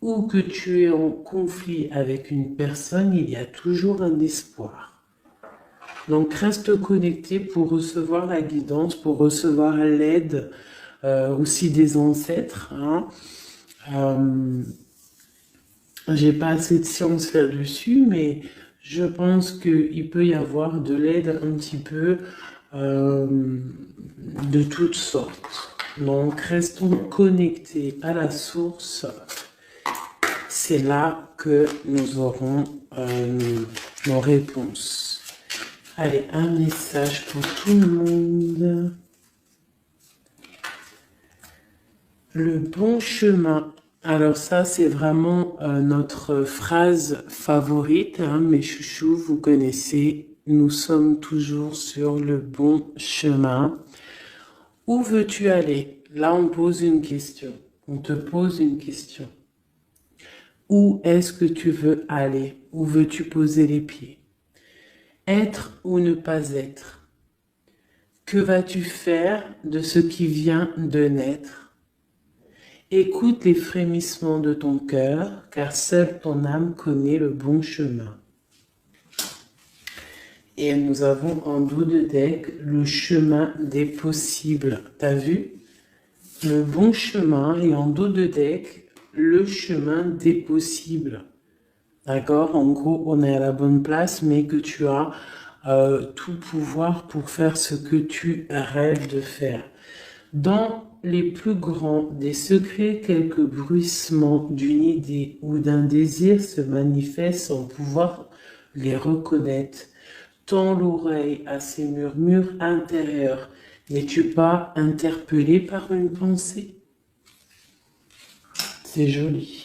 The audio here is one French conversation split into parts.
où que tu es en conflit avec une personne, il y a toujours un espoir. Donc reste connecté pour recevoir la guidance, pour recevoir l'aide aussi des ancêtres. Hein. J'ai pas assez de science là-dessus, mais je pense qu'il peut y avoir de l'aide un petit peu de toutes sortes. Donc restons connectés à la source. C'est là que nous aurons nos réponses. Allez, un message pour tout le monde. Le bon chemin. Alors ça, c'est vraiment notre phrase favorite, hein, mes chouchous, vous connaissez. Nous sommes toujours sur le bon chemin. Où veux-tu aller? Là, on pose une question. On te pose une question. Où est-ce que tu veux aller? Où veux-tu poser les pieds? Être ou ne pas être? Que vas-tu faire de ce qui vient de naître? Écoute les frémissements de ton cœur, car seule ton âme connaît le bon chemin. Et nous avons en dos de deck le chemin des possibles. T'as vu? Le bon chemin et en dos de deck le chemin des possibles. D'accord? En gros, on est à la bonne place, mais que tu as tout pouvoir pour faire ce que tu rêves de faire. Dans les plus grands des secrets, quelques bruissements d'une idée ou d'un désir se manifestent sans pouvoir les reconnaître. Tends l'oreille à ces murmures intérieurs. N'es-tu pas interpellé par une pensée? C'est joli.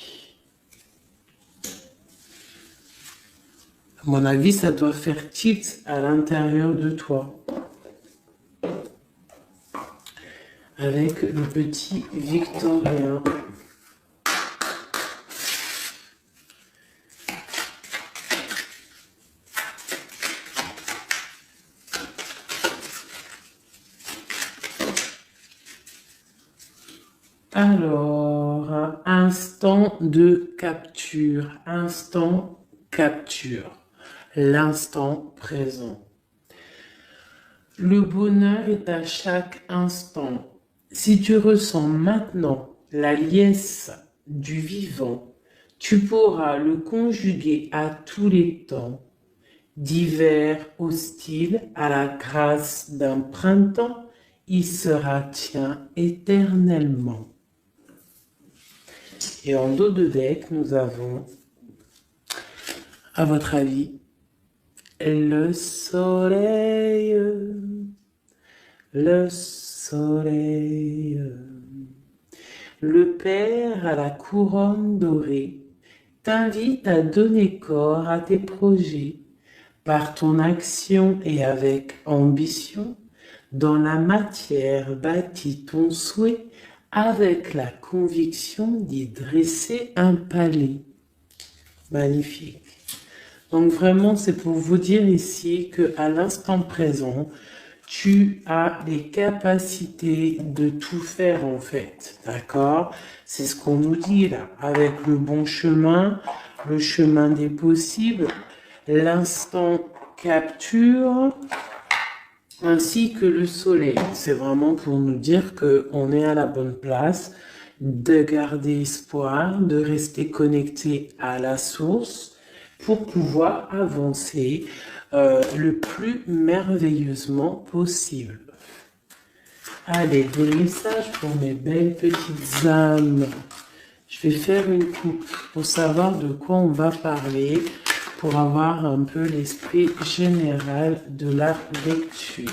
À mon avis, ça doit faire tilt à l'intérieur de toi. Avec le petit Victorien. Alors, instant de capture, l'instant présent. Le bonheur est à chaque instant. Si tu ressens maintenant la liesse du vivant, tu pourras le conjuguer à tous les temps, d'hiver hostile à la grâce d'un printemps, il sera tien éternellement. Et en dos de deck, nous avons, à votre avis, le soleil, le soleil, le Père à la couronne dorée t'invite à donner corps à tes projets par ton action et avec ambition. Dans la matière bâtis ton souhait avec la conviction d'y dresser un palais. Magnifique. Donc vraiment, c'est pour vous dire ici qu'à l'instant présent, tu as les capacités de tout faire en fait. D'accord? C'est ce qu'on nous dit là. Avec le bon chemin, le chemin des possibles, l'instant capture, ainsi que le soleil. C'est vraiment pour nous dire qu'on est à la bonne place, de garder espoir, de rester connecté à la source pour pouvoir avancer le plus merveilleusement possible. Allez, des messages pour mes belles petites âmes. Je vais faire une coupe pour savoir de quoi on va parler, pour avoir un peu l'esprit général de la lecture.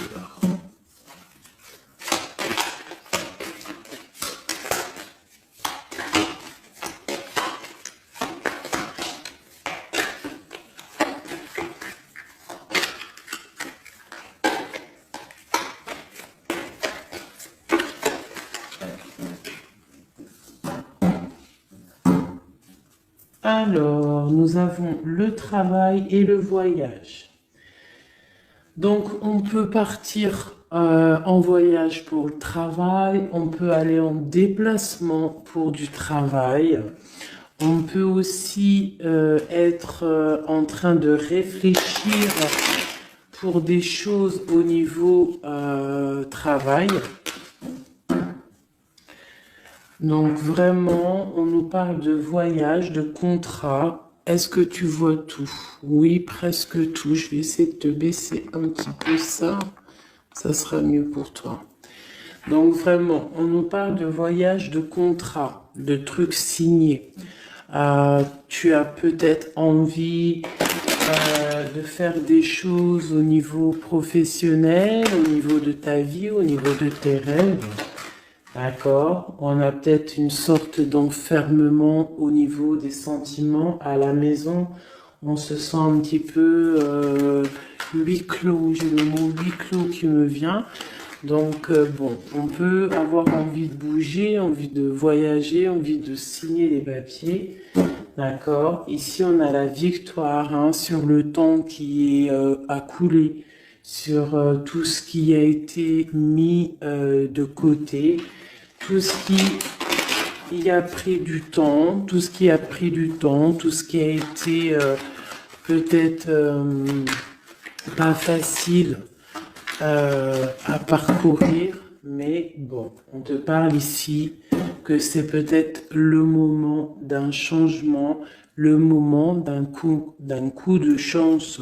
Alors, nous avons le travail et le voyage. Donc, on peut partir en voyage pour le travail, on peut aller en déplacement pour du travail, On peut aussi être en train de réfléchir pour des choses au niveau travail. Donc vraiment, on nous parle de voyage, de contrat. Est-ce que tu vois tout? Oui, presque tout. Je vais essayer de te baisser un petit peu ça. Ça sera mieux pour toi. Donc vraiment, on nous parle de voyage, de contrat, de trucs signés. Tu as peut-être envie de faire des choses au niveau professionnel, au niveau de ta vie, au niveau de tes rêves. D'accord? On a peut-être une sorte d'enfermement au niveau des sentiments à la maison. On se sent un petit peu huis clos. J'ai le mot huis clos qui me vient. Donc bon, on peut avoir envie de bouger, envie de voyager, envie de signer les papiers. D'accord? Ici, on a la victoire hein, sur le temps qui est à couler, sur tout ce qui a été mis de côté, tout ce qui a pris du temps, tout ce qui a pris du temps, tout ce qui a été peut-être pas facile à parcourir, mais bon, on te parle ici que c'est peut-être le moment d'un changement, le moment d'un coup de chance,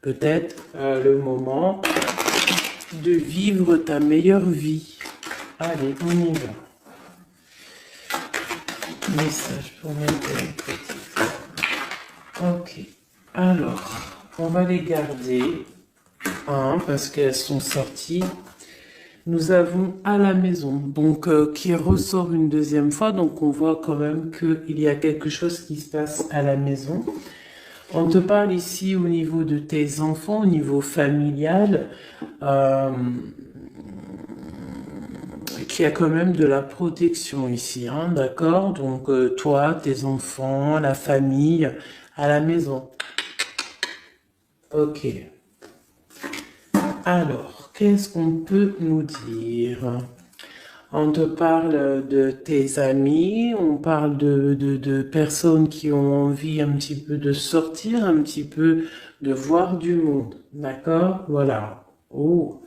peut-être le moment de vivre ta meilleure vie. Allez, on y va. Message pour mes petites. Ok, alors, on va les garder. Parce qu'elles sont sorties. Nous avons à la maison, donc qui ressort une deuxième fois, donc on voit quand même qu'il y a quelque chose qui se passe à la maison. On te parle ici au niveau de tes enfants, au niveau familial, qu'il y a quand même de la protection ici, hein, d'accord? Donc toi, tes enfants, la famille, à la maison. Ok. Alors, qu'est-ce qu'on peut nous dire? On te parle de tes amis, on parle de personnes qui ont envie un petit peu de sortir, un petit peu de voir du monde. D'accord? Voilà. Oh.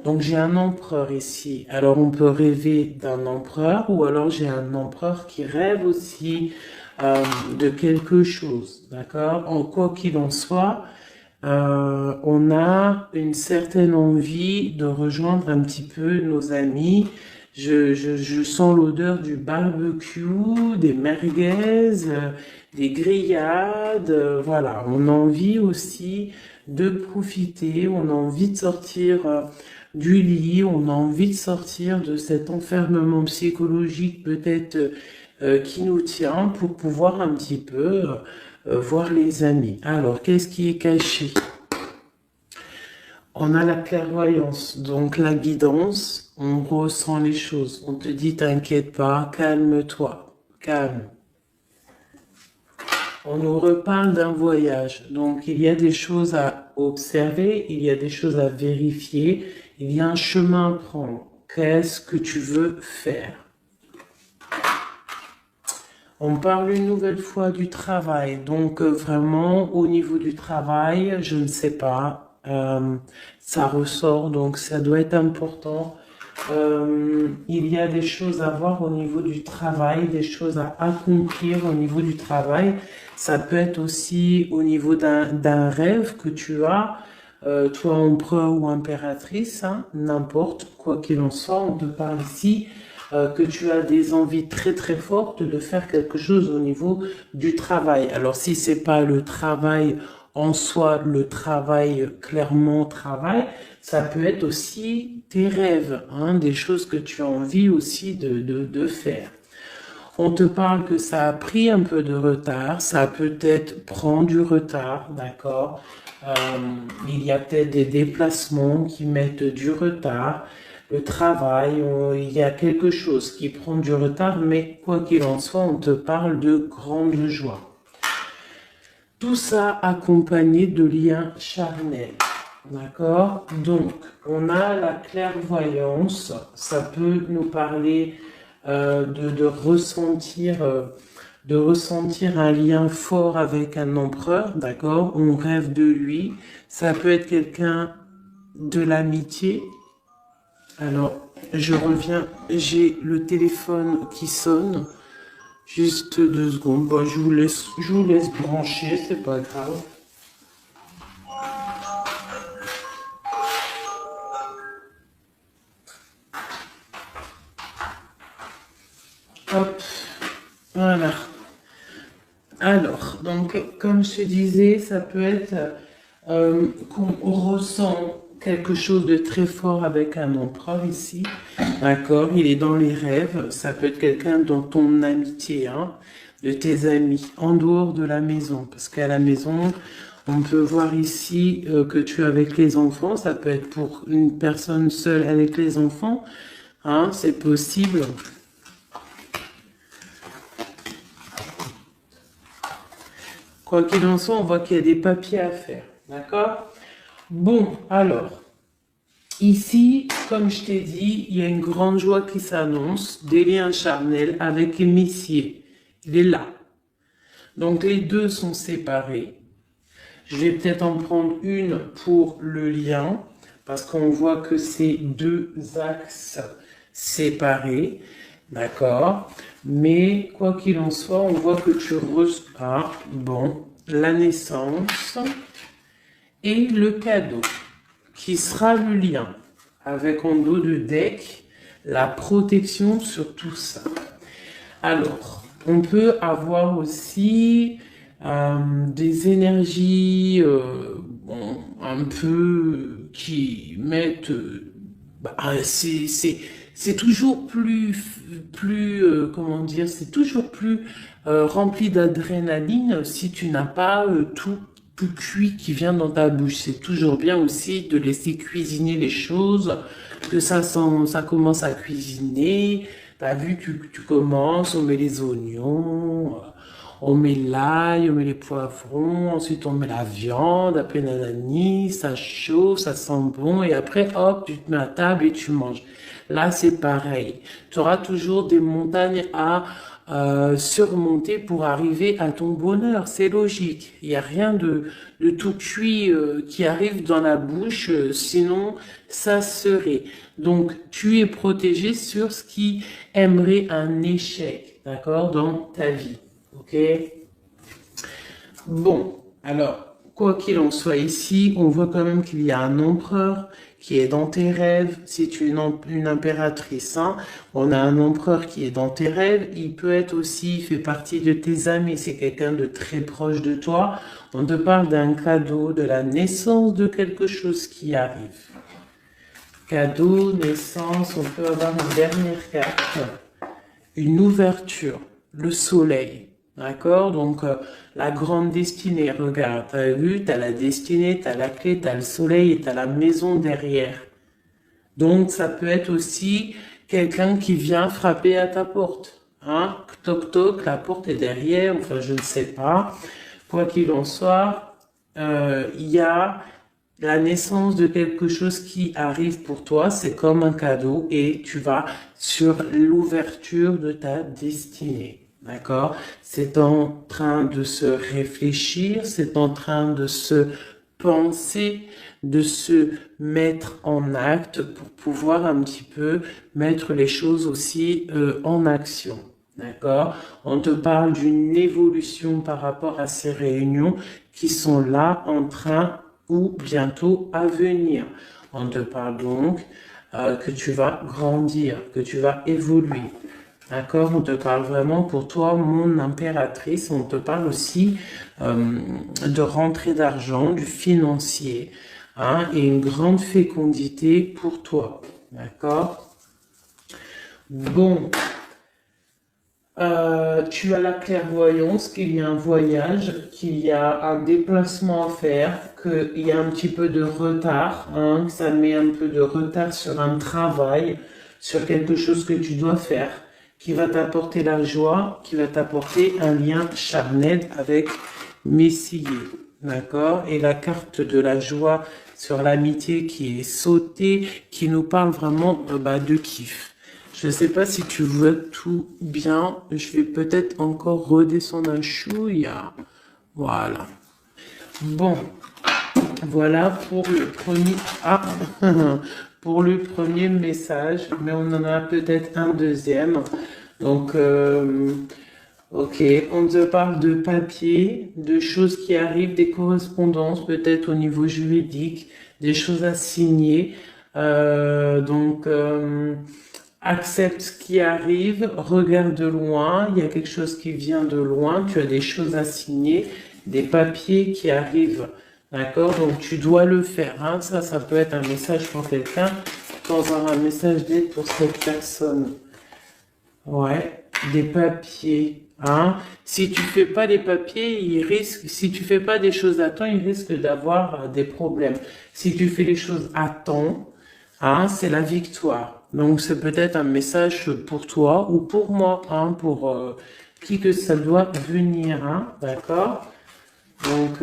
Donc j'ai un empereur ici. Alors on peut rêver d'un empereur ou alors j'ai un empereur qui rêve aussi de quelque chose. D'accord? En quoi qu'il en soit, on a une certaine envie de rejoindre un petit peu nos amis. Je sens l'odeur du barbecue, des merguez, des grillades. Voilà, on a envie aussi de profiter, on a envie de sortir du lit, on a envie de sortir de cet enfermement psychologique peut-être qui nous tient pour pouvoir un petit peu voir les amis. Alors, qu'est-ce qui est caché? On a la clairvoyance, donc la guidance, on ressent les choses. On te dit, t'inquiète pas, calme-toi, calme. On nous reparle d'un voyage, donc il y a des choses à observer, il y a des choses à vérifier, il y a un chemin à prendre. Qu'est-ce que tu veux faire? On parle une nouvelle fois du travail, donc vraiment au niveau du travail, je ne sais pas, ça ressort, donc ça doit être important. Il y a des choses à voir au niveau du travail, des choses à accomplir au niveau du travail. Ça peut être aussi au niveau d'un rêve que tu as, toi empereur ou impératrice, hein, n'importe quoi qu'il en soit, on te parle ici que tu as des envies très très fortes de faire quelque chose au niveau du travail. Alors si c'est pas le travail en soi, le travail clairement travail, ça peut être aussi tes rêves, hein, des choses que tu as envie aussi de faire. On te parle que ça a pris un peu de retard, ça peut-être prend du retard, d'accord. Il y a peut-être des déplacements qui mettent du retard. Le travail, il y a quelque chose qui prend du retard, mais quoi qu'il en soit, on te parle de grande joie. Tout ça accompagné de liens charnels. D'accord? Donc, on a la clairvoyance. Ça peut nous parler de ressentir de ressentir un lien fort avec un empereur, d'accord? On rêve de lui. Ça peut être quelqu'un de l'amitié. Alors, je reviens, j'ai le téléphone qui sonne. Juste 2 secondes. Bon, je vous laisse brancher, c'est pas grave. Hop, voilà. Alors, donc, comme je te disais, ça peut être qu'on ressent quelque chose de très fort avec un empereur ici, d'accord? Il est dans les rêves, ça peut être quelqu'un dans ton amitié, hein, de tes amis, en dehors de la maison, parce qu'à la maison, on peut voir ici que tu es avec les enfants, ça peut être pour une personne seule avec les enfants, hein, c'est possible. Quoi qu'il en soit, on voit qu'il y a des papiers à faire, d'accord? Bon, alors, ici, comme je t'ai dit, il y a une grande joie qui s'annonce, des liens charnels avec Messier. Il est là. Donc, les deux sont séparés. Je vais peut-être en prendre une pour le lien, parce qu'on voit que c'est 2 axes séparés, d'accord? Mais, quoi qu'il en soit, on voit que tu reçois, bon, la naissance et le cadeau, qui sera le lien, avec en dos de deck, la protection sur tout ça. Alors, on peut avoir aussi des énergies bon, un peu qui mettent... c'est toujours comment dire, c'est toujours plus rempli d'adrénaline si tu n'as pas tout cuit qui vient dans ta bouche. C'est toujours bien aussi de laisser cuisiner les choses, que ça commence à cuisiner. T'as vu, tu commences, on met les oignons, on met l'ail, on met les poivrons, ensuite on met la viande, après nanani, ça chauffe, ça sent bon, et après, hop, tu te mets à table et tu manges. Là, c'est pareil. Tu auras toujours des montagnes à surmonter pour arriver à ton bonheur. C'est logique. Il n'y a rien de tout cuit qui arrive dans la bouche, sinon ça serait. Donc, tu es protégé sur ce qui aimerait un échec, d'accord, dans ta vie. Ok? Bon, alors, quoi qu'il en soit ici, on voit quand même qu'il y a un empereur qui est dans tes rêves. Si tu es une impératrice, hein, on a un empereur qui est dans tes rêves. Il peut être aussi, il fait partie de tes amis. C'est quelqu'un de très proche de toi. On te parle d'un cadeau, de la naissance de quelque chose qui arrive. Cadeau, naissance, on peut avoir une dernière carte. Une ouverture, le soleil. D'accord? Donc, la grande destinée, regarde, t'as vu, t'as la destinée, t'as la clé, t'as le soleil et t'as la maison derrière. Donc, ça peut être aussi quelqu'un qui vient frapper à ta porte. Hein? Toc toc, la porte est derrière, enfin, je ne sais pas. Quoi qu'il en soit, il y a la naissance de quelque chose qui arrive pour toi, c'est comme un cadeau et tu vas sur l'ouverture de ta destinée. D'accord? C'est en train de se réfléchir, c'est en train de se penser, de se mettre en acte pour pouvoir un petit peu mettre les choses aussi en action. D'accord? On te parle d'une évolution par rapport à ces réunions qui sont là en train ou bientôt à venir. On te parle donc que tu vas grandir, que tu vas évoluer. D'accord? On te parle vraiment pour toi, mon impératrice. On te parle aussi de rentrée d'argent, du financier, hein, et une grande fécondité pour toi. D'accord? Bon. Tu as la clairvoyance qu'il y a un voyage, qu'il y a un déplacement à faire, qu'il y a un petit peu de retard, hein, que ça met un peu de retard sur un travail, sur quelque chose que tu dois faire, qui va t'apporter la joie, qui va t'apporter un lien charnel avec Messier, d'accord? Et la carte de la joie sur l'amitié qui est sautée, qui nous parle vraiment de kiff. Je ne sais pas si tu vois tout bien. Je vais peut-être encore redescendre un chouïa. Voilà. Bon, voilà pour le premier. Ah, pour le premier message, mais on en a peut-être un deuxième. Donc, ok, on te parle de papier, de choses qui arrivent, des correspondances, peut-être au niveau juridique, des choses à signer. Donc, accepte ce qui arrive, regarde de loin, il y a quelque chose qui vient de loin, tu as des choses à signer, des papiers qui arrivent. D'accord? Donc, tu dois le faire. Hein. Ça peut être un message pour quelqu'un, dans un message d'aide pour cette personne. Ouais, des papiers. Hein. Si tu fais pas les papiers, si tu fais pas des choses à temps, il risque d'avoir des problèmes. Si tu fais les choses à temps, hein, c'est la victoire. Donc c'est peut-être un message pour toi ou pour moi, hein, pour qui que ça doit venir, hein, d'accord? Donc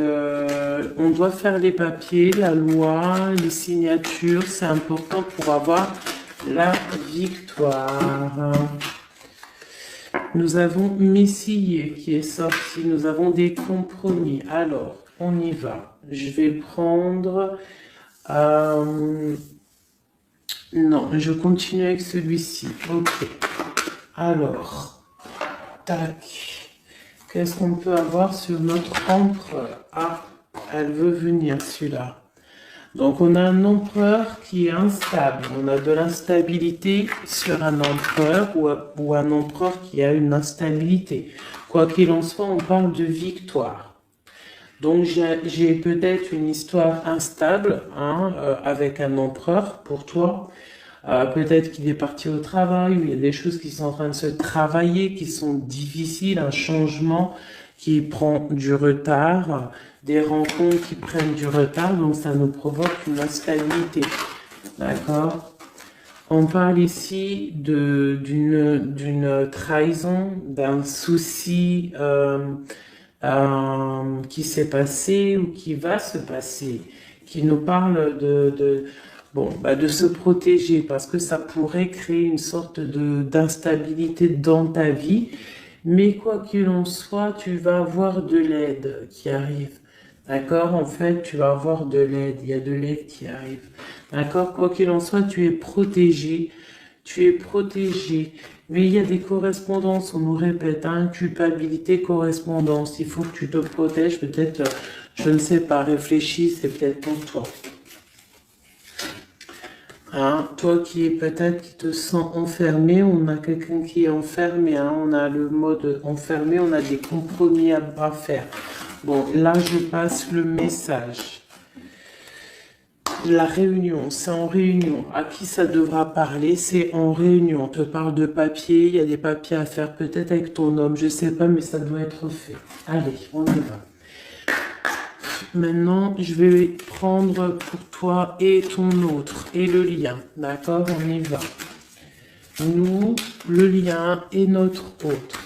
on doit faire les papiers, la loi, les signatures, c'est important pour avoir la victoire. Nous avons Messie qui est sorti, nous avons des compromis. Alors, on y va. Je vais prendre... non, je continue avec celui-ci. Ok. Alors, tac. Qu'est-ce qu'on peut avoir sur notre empereur? Ah, elle veut venir, celui-là. Donc, on a un empereur qui est instable. On a de l'instabilité sur un empereur ou un empereur qui a une instabilité. Quoi qu'il en soit, on parle de victoire. Donc, j'ai peut-être une histoire instable hein, avec un empereur pour toi. Peut-être qu'il est parti au travail, ou il y a des choses qui sont en train de se travailler, qui sont difficiles, un changement qui prend du retard, des rencontres qui prennent du retard, donc ça nous provoque une instabilité. D'accord? On parle ici d'une trahison, d'un souci qui s'est passé ou qui va se passer, qui nous parle de se protéger parce que ça pourrait créer une sorte d'instabilité dans ta vie. Mais quoi qu'il en soit, tu vas avoir de l'aide qui arrive. D'accord? En fait, tu vas avoir de l'aide. Il y a de l'aide qui arrive. D'accord? Quoi qu'il en soit, tu es protégé. Tu es protégé. Mais il y a des correspondances, on nous répète, hein, culpabilité, correspondance. Il faut que tu te protèges. Peut-être, je ne sais pas, réfléchis, c'est peut-être pour toi. Hein, toi qui te sens enfermé, on a quelqu'un qui est enfermé, hein, on a le mode enfermé, on a des compromis à faire. Bon, là je passe le message. La réunion, c'est en réunion. À qui ça devra parler? C'est en réunion. On te parle de papier, il y a des papiers à faire peut-être avec ton homme, je sais pas, mais ça doit être fait. Allez, on y va. Maintenant, je vais prendre pour toi et ton autre, et le lien. D'accord? On y va. Nous, le lien et notre autre.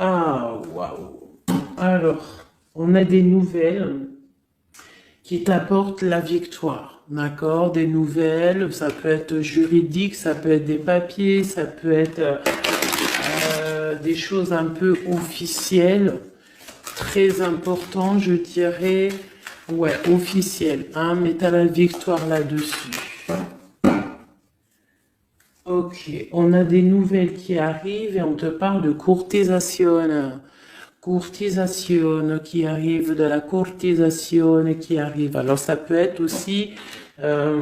Ah, waouh. Alors, on a des nouvelles qui t'apportent la victoire. D'accord? Des nouvelles, ça peut être juridique, ça peut être des papiers, ça peut être des choses un peu officielles, très important, je dirais, ouais, officielles, hein, mais t'as la victoire là-dessus. Ok, on a des nouvelles qui arrivent et on te parle de courtisation. Courtisation qui arrive, de la courtisation qui arrive. Alors ça peut être aussi de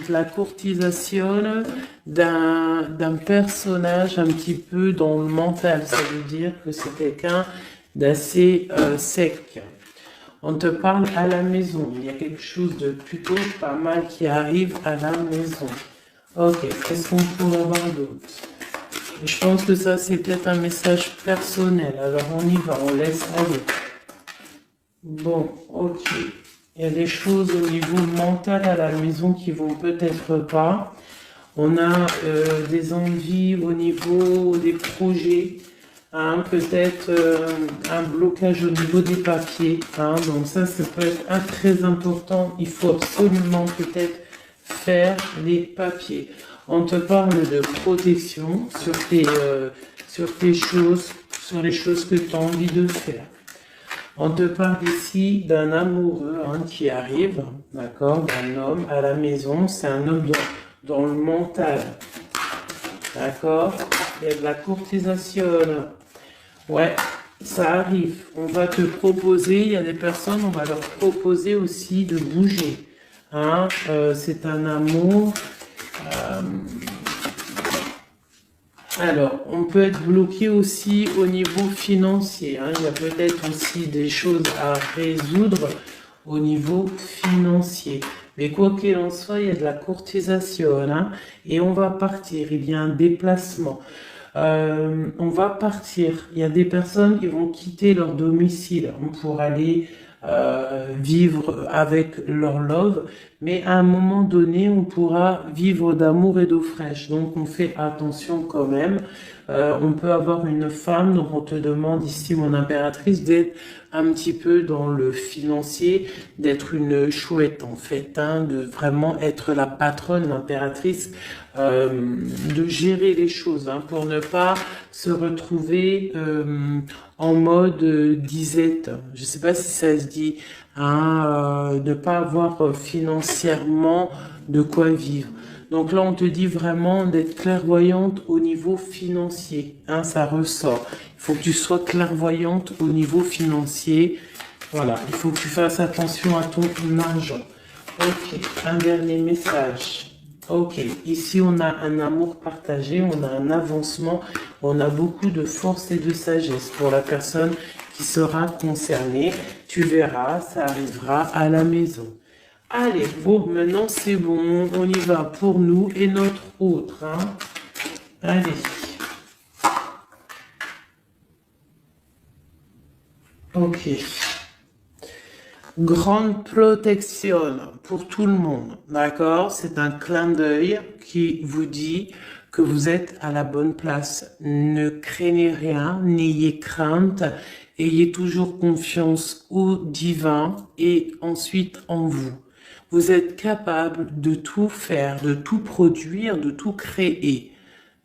la courtisation d'un personnage un petit peu dans le mental. Ça veut dire que c'est quelqu'un d'assez sec. On te parle à la maison. Il y a quelque chose de plutôt pas mal qui arrive à la maison. Ok, qu'est-ce qu'on pourrait avoir d'autre? Je pense que ça, c'est peut-être un message personnel. Alors, on y va, on laisse aller. Bon, ok. Il y a des choses au niveau mental à la maison qui vont peut-être pas. On a des envies au niveau des projets, hein, peut-être un blocage au niveau des papiers. Hein, donc ça peut être très important. Il faut absolument peut-être faire les papiers. On te parle de protection sur tes choses, sur les choses que tu as envie de faire. On te parle ici d'un amoureux hein, qui arrive, d'accord, d'un homme à la maison. C'est un homme dans le mental, d'accord. Il y a de la courtisation. Ouais, ça arrive. On va te proposer, il y a des personnes, on va leur proposer aussi de bouger. Hein, c'est un amour. Alors, on peut être bloqué aussi au niveau financier. Hein. Il y a peut-être aussi des choses à résoudre au niveau financier. Mais quoi qu'il en soit, il y a de la courtisation. Hein, et on va partir. Il y a un déplacement. On va partir. Il y a des personnes qui vont quitter leur domicile pour aller vivre avec leur love, mais à un moment donné, on pourra vivre d'amour et d'eau fraîche. Donc, on fait attention quand même. On peut avoir une femme, donc on te demande ici, mon impératrice, d'être un petit peu dans le financier, d'être une chouette en fait, hein, de vraiment être la patronne, l'impératrice, de gérer les choses, hein, pour ne pas se retrouver en mode disette. Je sais pas si ça se dit, hein, ne pas avoir financièrement de quoi vivre. Donc là, on te dit vraiment d'être clairvoyante au niveau financier. Hein, ça ressort. Il faut que tu sois clairvoyante au niveau financier. Voilà, il faut que tu fasses attention à ton argent. Ok, un dernier message. Ok, ici on a un amour partagé, on a un avancement, on a beaucoup de force et de sagesse pour la personne qui sera concernée. Tu verras, ça arrivera à la maison. Allez, bon, maintenant c'est bon, on y va pour nous et notre autre. Hein. Allez. Ok. Grande protection pour tout le monde, d'accord? C'est un clin d'œil qui vous dit que vous êtes à la bonne place. Ne craignez rien, n'ayez crainte, ayez toujours confiance au divin et ensuite en vous. Vous êtes capable de tout faire, de tout produire, de tout créer.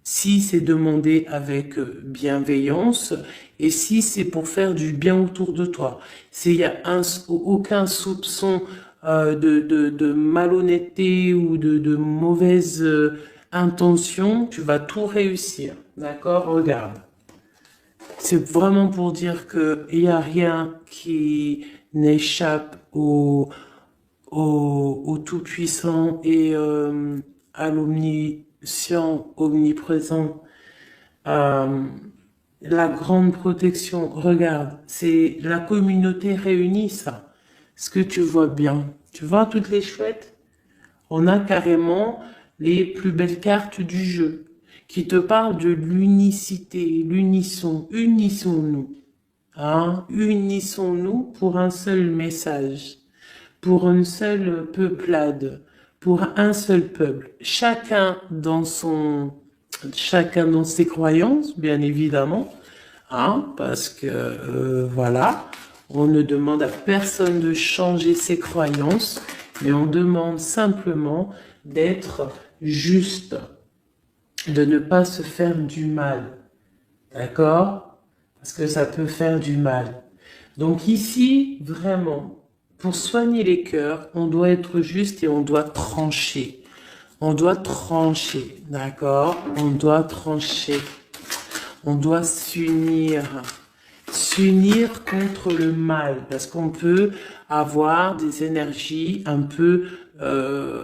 Si c'est demandé avec bienveillance et si c'est pour faire du bien autour de toi. S'il y a aucun soupçon de malhonnêteté ou de mauvaise intention, tu vas tout réussir. D'accord? Regarde. C'est vraiment pour dire que il n'y a rien qui n'échappe au Tout-Puissant et à l'omniscient, omniprésent, la grande protection. Regarde, c'est la communauté réunie, ça. Ce que tu vois bien. Tu vois toutes les chouettes? On a carrément les plus belles cartes du jeu qui te parlent de l'unicité, l'unisson. Unissons-nous. Hein? Unissons-nous pour un seul message, pour une seule peuplade, pour un seul peuple. Chacun dans ses croyances, bien évidemment, hein, parce que voilà, on ne demande à personne de changer ses croyances, mais on demande simplement d'être juste, de ne pas se faire du mal, d'accord? Parce que ça peut faire du mal. Donc ici, vraiment, pour soigner les cœurs, on doit être juste et on doit trancher. On doit trancher, d'accord? On doit trancher. On doit s'unir. S'unir contre le mal. Parce qu'on peut avoir des énergies un peu...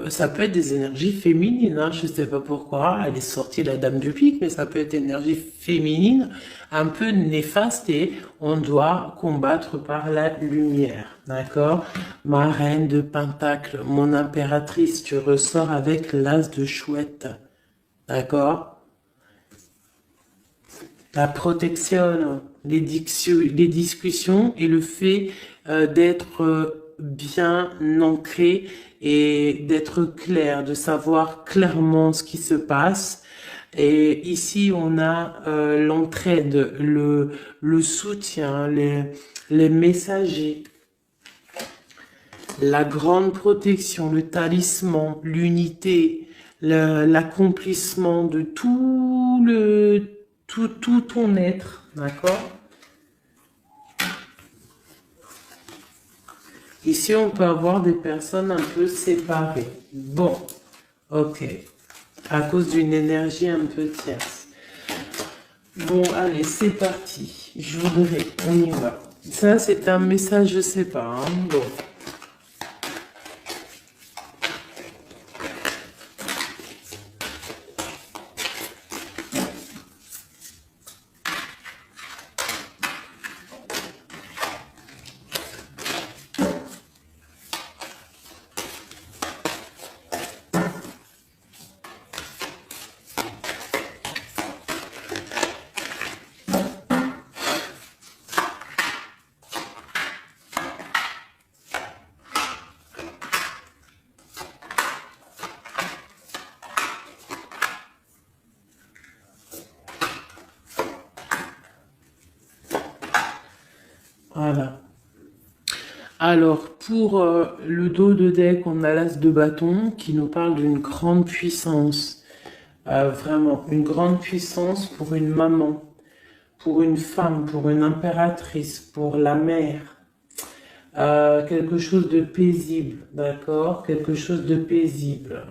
ça peut être des énergies féminines, hein, je ne sais pas pourquoi, elle est sortie la dame du pique, mais ça peut être énergie féminine, un peu néfaste et on doit combattre par la lumière, d'accord? Ma reine de Pentacle, mon impératrice, tu ressors avec l'as de chouette, d'accord? La protection, les discussions et le fait d'être bien ancré et d'être clair, de savoir clairement ce qui se passe. Et ici, on a l'entraide, le soutien, les messagers, la grande protection, le talisman, l'unité, l'accomplissement de tout ton être, d'accord? Ici, on peut avoir des personnes un peu séparées. Bon, ok. À cause d'une énergie un peu tierce. Bon, allez, c'est parti. Je voudrais, on y va. Ça, c'est un message, je sais pas. Hein. Bon. Voilà. Alors, pour le dos de deck, on a l'as de bâton qui nous parle d'une grande puissance. Vraiment, une grande puissance pour une maman, pour une femme, pour une impératrice, pour la mère. Quelque chose de paisible, d'accord? Quelque chose de paisible.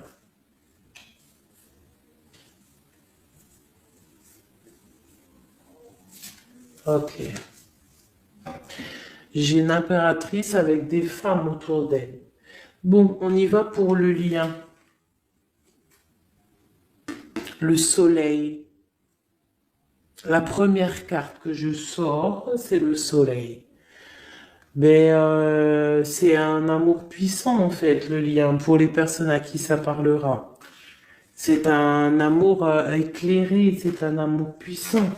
Ok. J'ai une impératrice avec des femmes autour d'elle. Bon, on y va pour le lien. Le soleil. La première carte que je sors, c'est le soleil. Mais c'est un amour puissant en fait, le lien, pour les personnes à qui ça parlera. C'est un amour éclairé, c'est un amour puissant.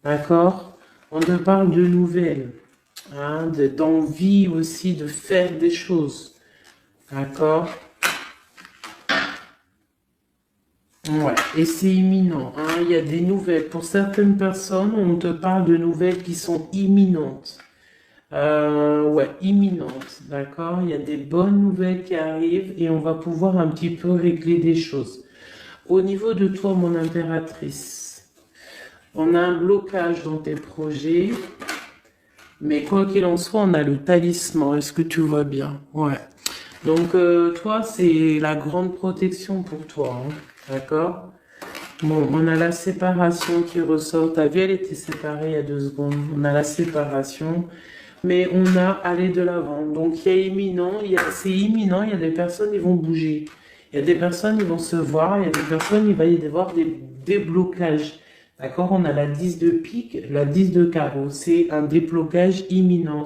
D'accord? On te parle de nouvelles, hein, d'envie aussi de faire des choses. D'accord? Ouais, et c'est imminent, hein. Il y a des nouvelles. Pour certaines personnes, on te parle de nouvelles qui sont imminentes. Ouais, imminentes, d'accord? Il y a des bonnes nouvelles qui arrivent et on va pouvoir un petit peu régler des choses. Au niveau de toi, mon impératrice, on a un blocage dans tes projets, mais quoi qu'il en soit, on a le talisman. Est-ce que tu vois bien? Ouais. Donc, toi, c'est la grande protection pour toi, hein, d'accord? Bon, on a la séparation qui ressort. Ta vie, elle était séparée il y a 2 secondes. On a la séparation, mais on a aller de l'avant. Donc, il y a imminent, c'est imminent. Il y a des personnes qui vont bouger. Il y a des personnes qui vont se voir. Il y a des personnes, il va y avoir des déblocages. D'accord? On a la 10 de pique, la 10 de carreau. C'est un déblocage imminent.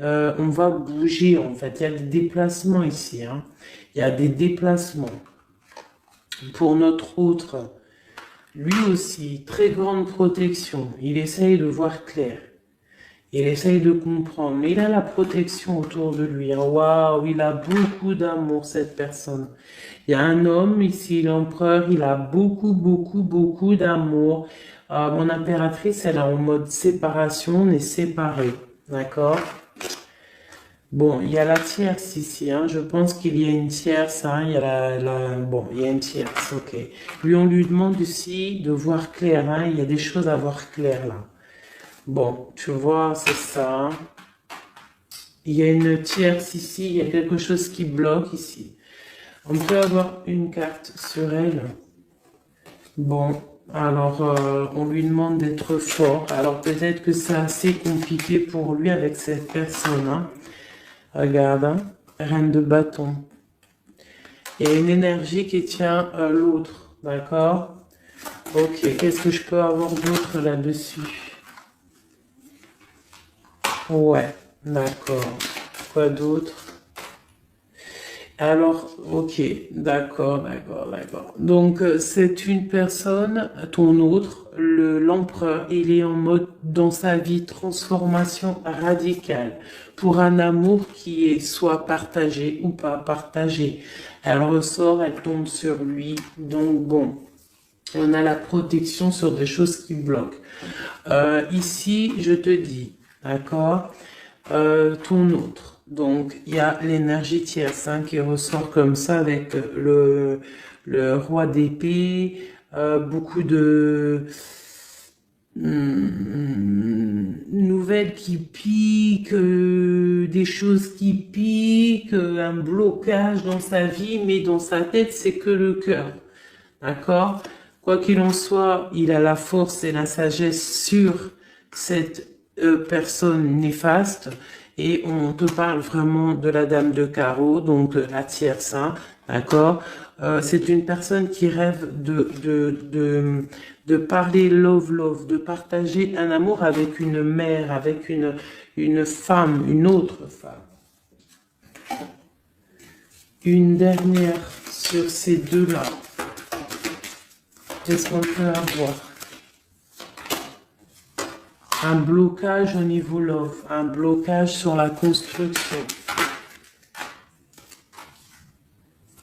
On va bouger, en fait. Il y a des déplacements ici, hein. Il y a des déplacements. Pour notre autre, lui aussi, très grande protection. Il essaye de voir clair. Il essaye de comprendre. Mais il a la protection autour de lui, hein. Waouh, il a beaucoup d'amour, cette personne. Il y a un homme ici, l'empereur, il a beaucoup, beaucoup, beaucoup d'amour. Mon impératrice, elle est en mode séparation, on est séparés. D'accord? Bon, il y a la tierce ici, hein. Je pense qu'il y a une tierce, hein. Il y a bon, il y a une tierce, ok. Lui, on lui demande aussi de voir clair, hein. Il y a des choses à voir clair, là. Bon, tu vois, c'est ça. Il y a une tierce ici, il y a quelque chose qui bloque ici. On peut avoir une carte sur elle. Bon, alors, on lui demande d'être fort. Alors, peut-être que c'est assez compliqué pour lui avec cette personne, hein. Regarde, hein, reine de bâton. Il y a une énergie qui tient l'autre, d'accord? Ok, qu'est-ce que je peux avoir d'autre là-dessus? Ouais, d'accord. Quoi d'autre? Alors, ok, d'accord, d'accord, d'accord. Donc, c'est une personne, ton autre, l'empereur, il est en mode dans sa vie transformation radicale pour un amour qui est soit partagé ou pas partagé. Elle ressort, elle tombe sur lui. Donc, bon, on a la protection sur des choses qui bloquent. Ici, je te dis, d'accord, ton autre. Donc, il y a l'énergie tierce hein, qui ressort comme ça avec le roi d'épée, beaucoup de nouvelles qui piquent, des choses qui piquent, un blocage dans sa vie, mais dans sa tête, c'est que le cœur. D'accord? Quoi qu'il en soit, il a la force et la sagesse sur cette personne néfaste. Et on te parle vraiment de la dame de carreau, donc la tierce, hein, d'accord? C'est une personne qui rêve de parler love, de partager un amour avec une mère, avec une femme, une autre femme. Une dernière sur ces deux-là. Qu'est-ce qu'on peut avoir? Un blocage au niveau love, un blocage sur la construction.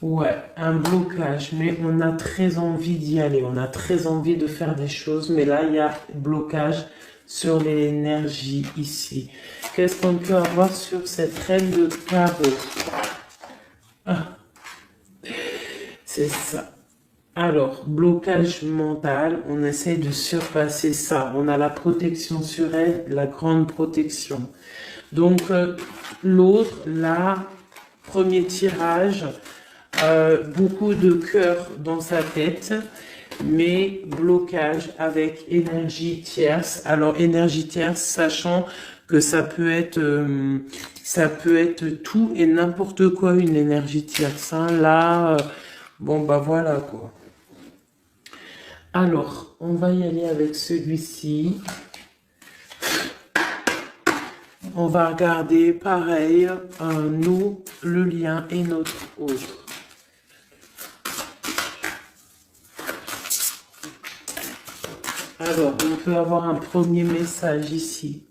Ouais, un blocage, mais on a très envie d'y aller, on a très envie de faire des choses, mais là, il y a blocage sur l'énergie ici. Qu'est-ce qu'on peut avoir sur cette reine de carreau? Ah, c'est ça. Alors, blocage mental, on essaie de surpasser ça. On a la protection sur elle, la grande protection. Donc, l'autre, là, premier tirage, beaucoup de cœur dans sa tête, mais blocage avec énergie tierce. Alors, énergie tierce, sachant que ça peut être tout et n'importe quoi, une énergie tierce. Hein. Là, bon, bah voilà quoi. Alors, on va y aller avec celui-ci. On va regarder pareil, nous, le lien et notre autre. Alors, on peut avoir un premier message ici.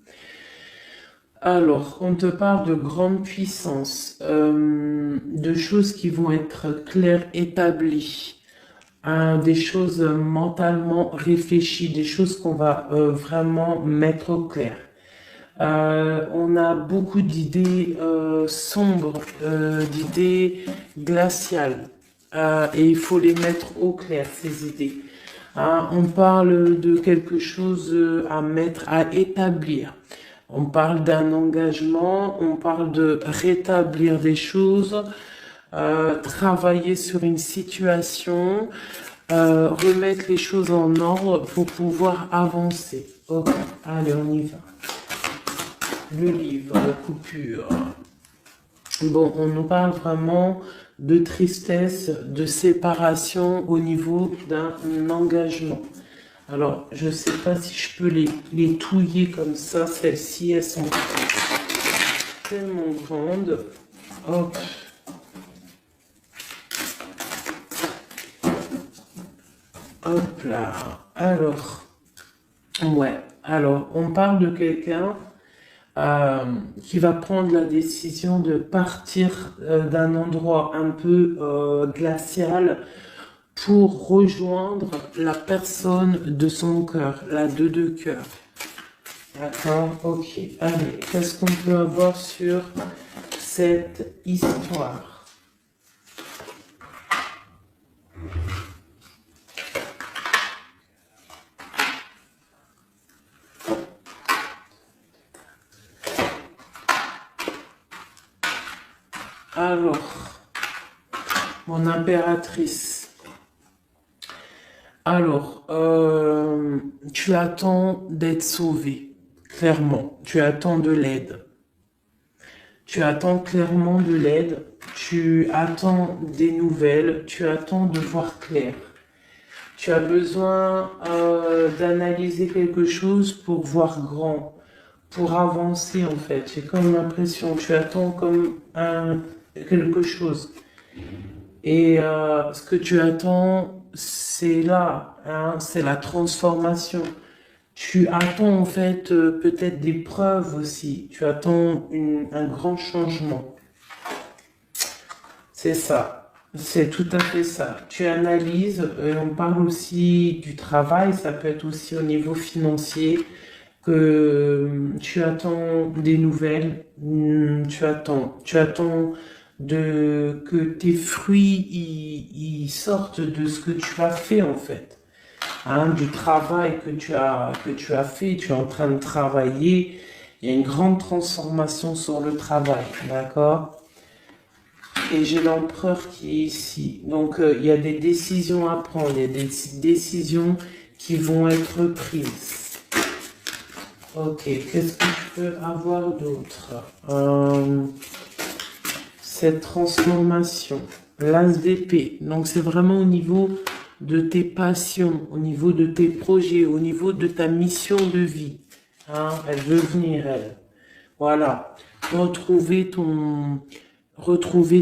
Alors, on te parle de grande puissance, de choses qui vont être claires, établies. Des choses mentalement réfléchies, des choses qu'on va vraiment mettre au clair. On a beaucoup d'idées sombres, d'idées glaciales, et il faut les mettre au clair, ces idées. On parle de quelque chose à mettre, à établir. On parle d'un engagement, on parle de rétablir des choses, travailler sur une situation, remettre les choses en ordre pour pouvoir avancer. Ok, allez, on y va. Le livre, la coupure. Bon, on nous parle vraiment de tristesse, de séparation au niveau d'un engagement. Alors, je ne sais pas si je peux les touiller comme ça. Celles-ci, elles sont tellement grandes. Hop. Hop là. Alors, ouais. Alors, on parle de quelqu'un qui va prendre la décision de partir d'un endroit un peu glacial pour rejoindre la personne de son cœur, la deux de cœur. D'accord, ok. Allez, qu'est-ce qu'on peut avoir sur cette histoire? Alors, mon impératrice. Alors, tu attends d'être sauvé, clairement. Tu attends de l'aide. Tu attends clairement de l'aide. Tu attends des nouvelles. Tu attends de voir clair. Tu as besoin d'analyser quelque chose pour voir grand, pour avancer en fait. J'ai comme l'impression, tu attends comme quelque chose. Et ce que tu attends, c'est là, hein, c'est la transformation. Tu attends en fait peut-être des preuves aussi. Tu attends un grand changement. C'est ça. C'est tout à fait ça. Tu analyses, on parle aussi du travail, ça peut être aussi au niveau financier, que tu attends des nouvelles, tu attends que tes fruits ils sortent de ce que tu as fait en fait, hein, du travail que tu as fait, tu es en train de travailler. Il y a une grande transformation sur le travail, d'accord? Et j'ai l'empereur qui est ici. Donc, il y a des décisions à prendre, il y a des décisions qui vont être prises. Ok, qu'est-ce que je peux avoir d'autre? Cette transformation, l'as d'épée. Donc, c'est vraiment au niveau de tes passions, au niveau de tes projets, au niveau de ta mission de vie. Hein, elle veut venir, elle. Voilà. Retrouver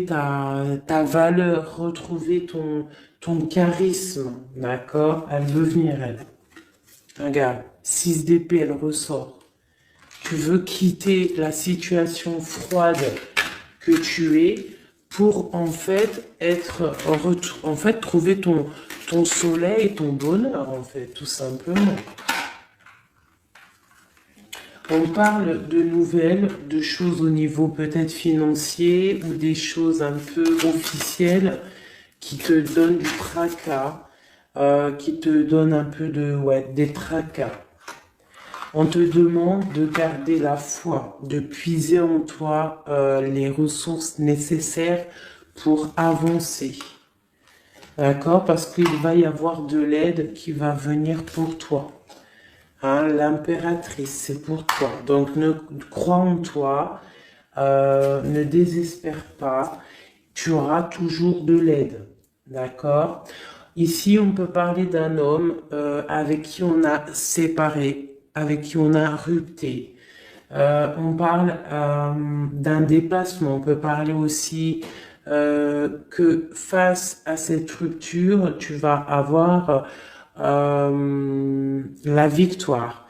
ta valeur, retrouver ton charisme, d'accord? Elle veut venir, elle. Regarde, 6 d'épée, elle ressort. Tu veux quitter la situation froide que tu es pour en fait trouver ton soleil, ton bonheur, en fait, tout simplement. On parle de nouvelles, de choses au niveau peut-être financier ou des choses un peu officielles qui te donnent du tracas, qui te donnent un peu des tracas. On te demande de garder la foi, de puiser en toi les ressources nécessaires pour avancer. D'accord? Parce qu'il va y avoir de l'aide qui va venir pour toi. Hein, l'impératrice, c'est pour toi. Donc, crois en toi, ne désespère pas. Tu auras toujours de l'aide. D'accord? Ici, on peut parler d'un homme avec qui on a séparé, avec qui on a rupté. On parle d'un déplacement. On peut parler aussi que face à cette rupture, tu vas avoir la victoire.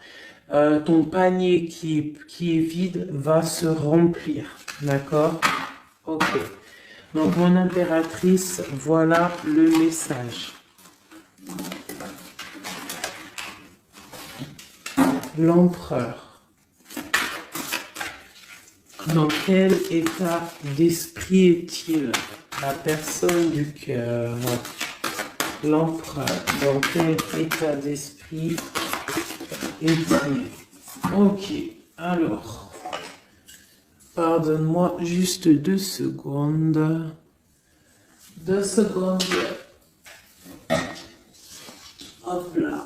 Ton panier qui est vide va se remplir. D'accord? Ok. Donc, mon impératrice, voilà le message. L'empereur. Dans quel état d'esprit est-il? La personne du cœur. L'empereur. Dans quel état d'esprit est-il? Ok. Alors, pardonne-moi juste 2 secondes. 2 secondes. Hop là.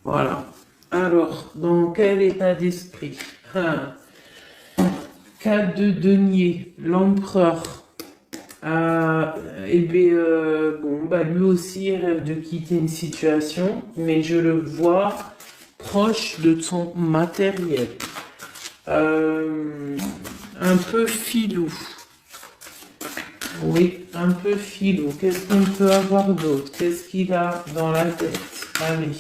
Voilà. Alors, dans quel état d'esprit? 4 de denier, l'empereur. Lui aussi il rêve de quitter une situation, mais je le vois proche de son matériel. Un peu filou. Oui, un peu filou. Qu'est-ce qu'on peut avoir d'autre? Qu'est-ce qu'il a dans la tête? Allez.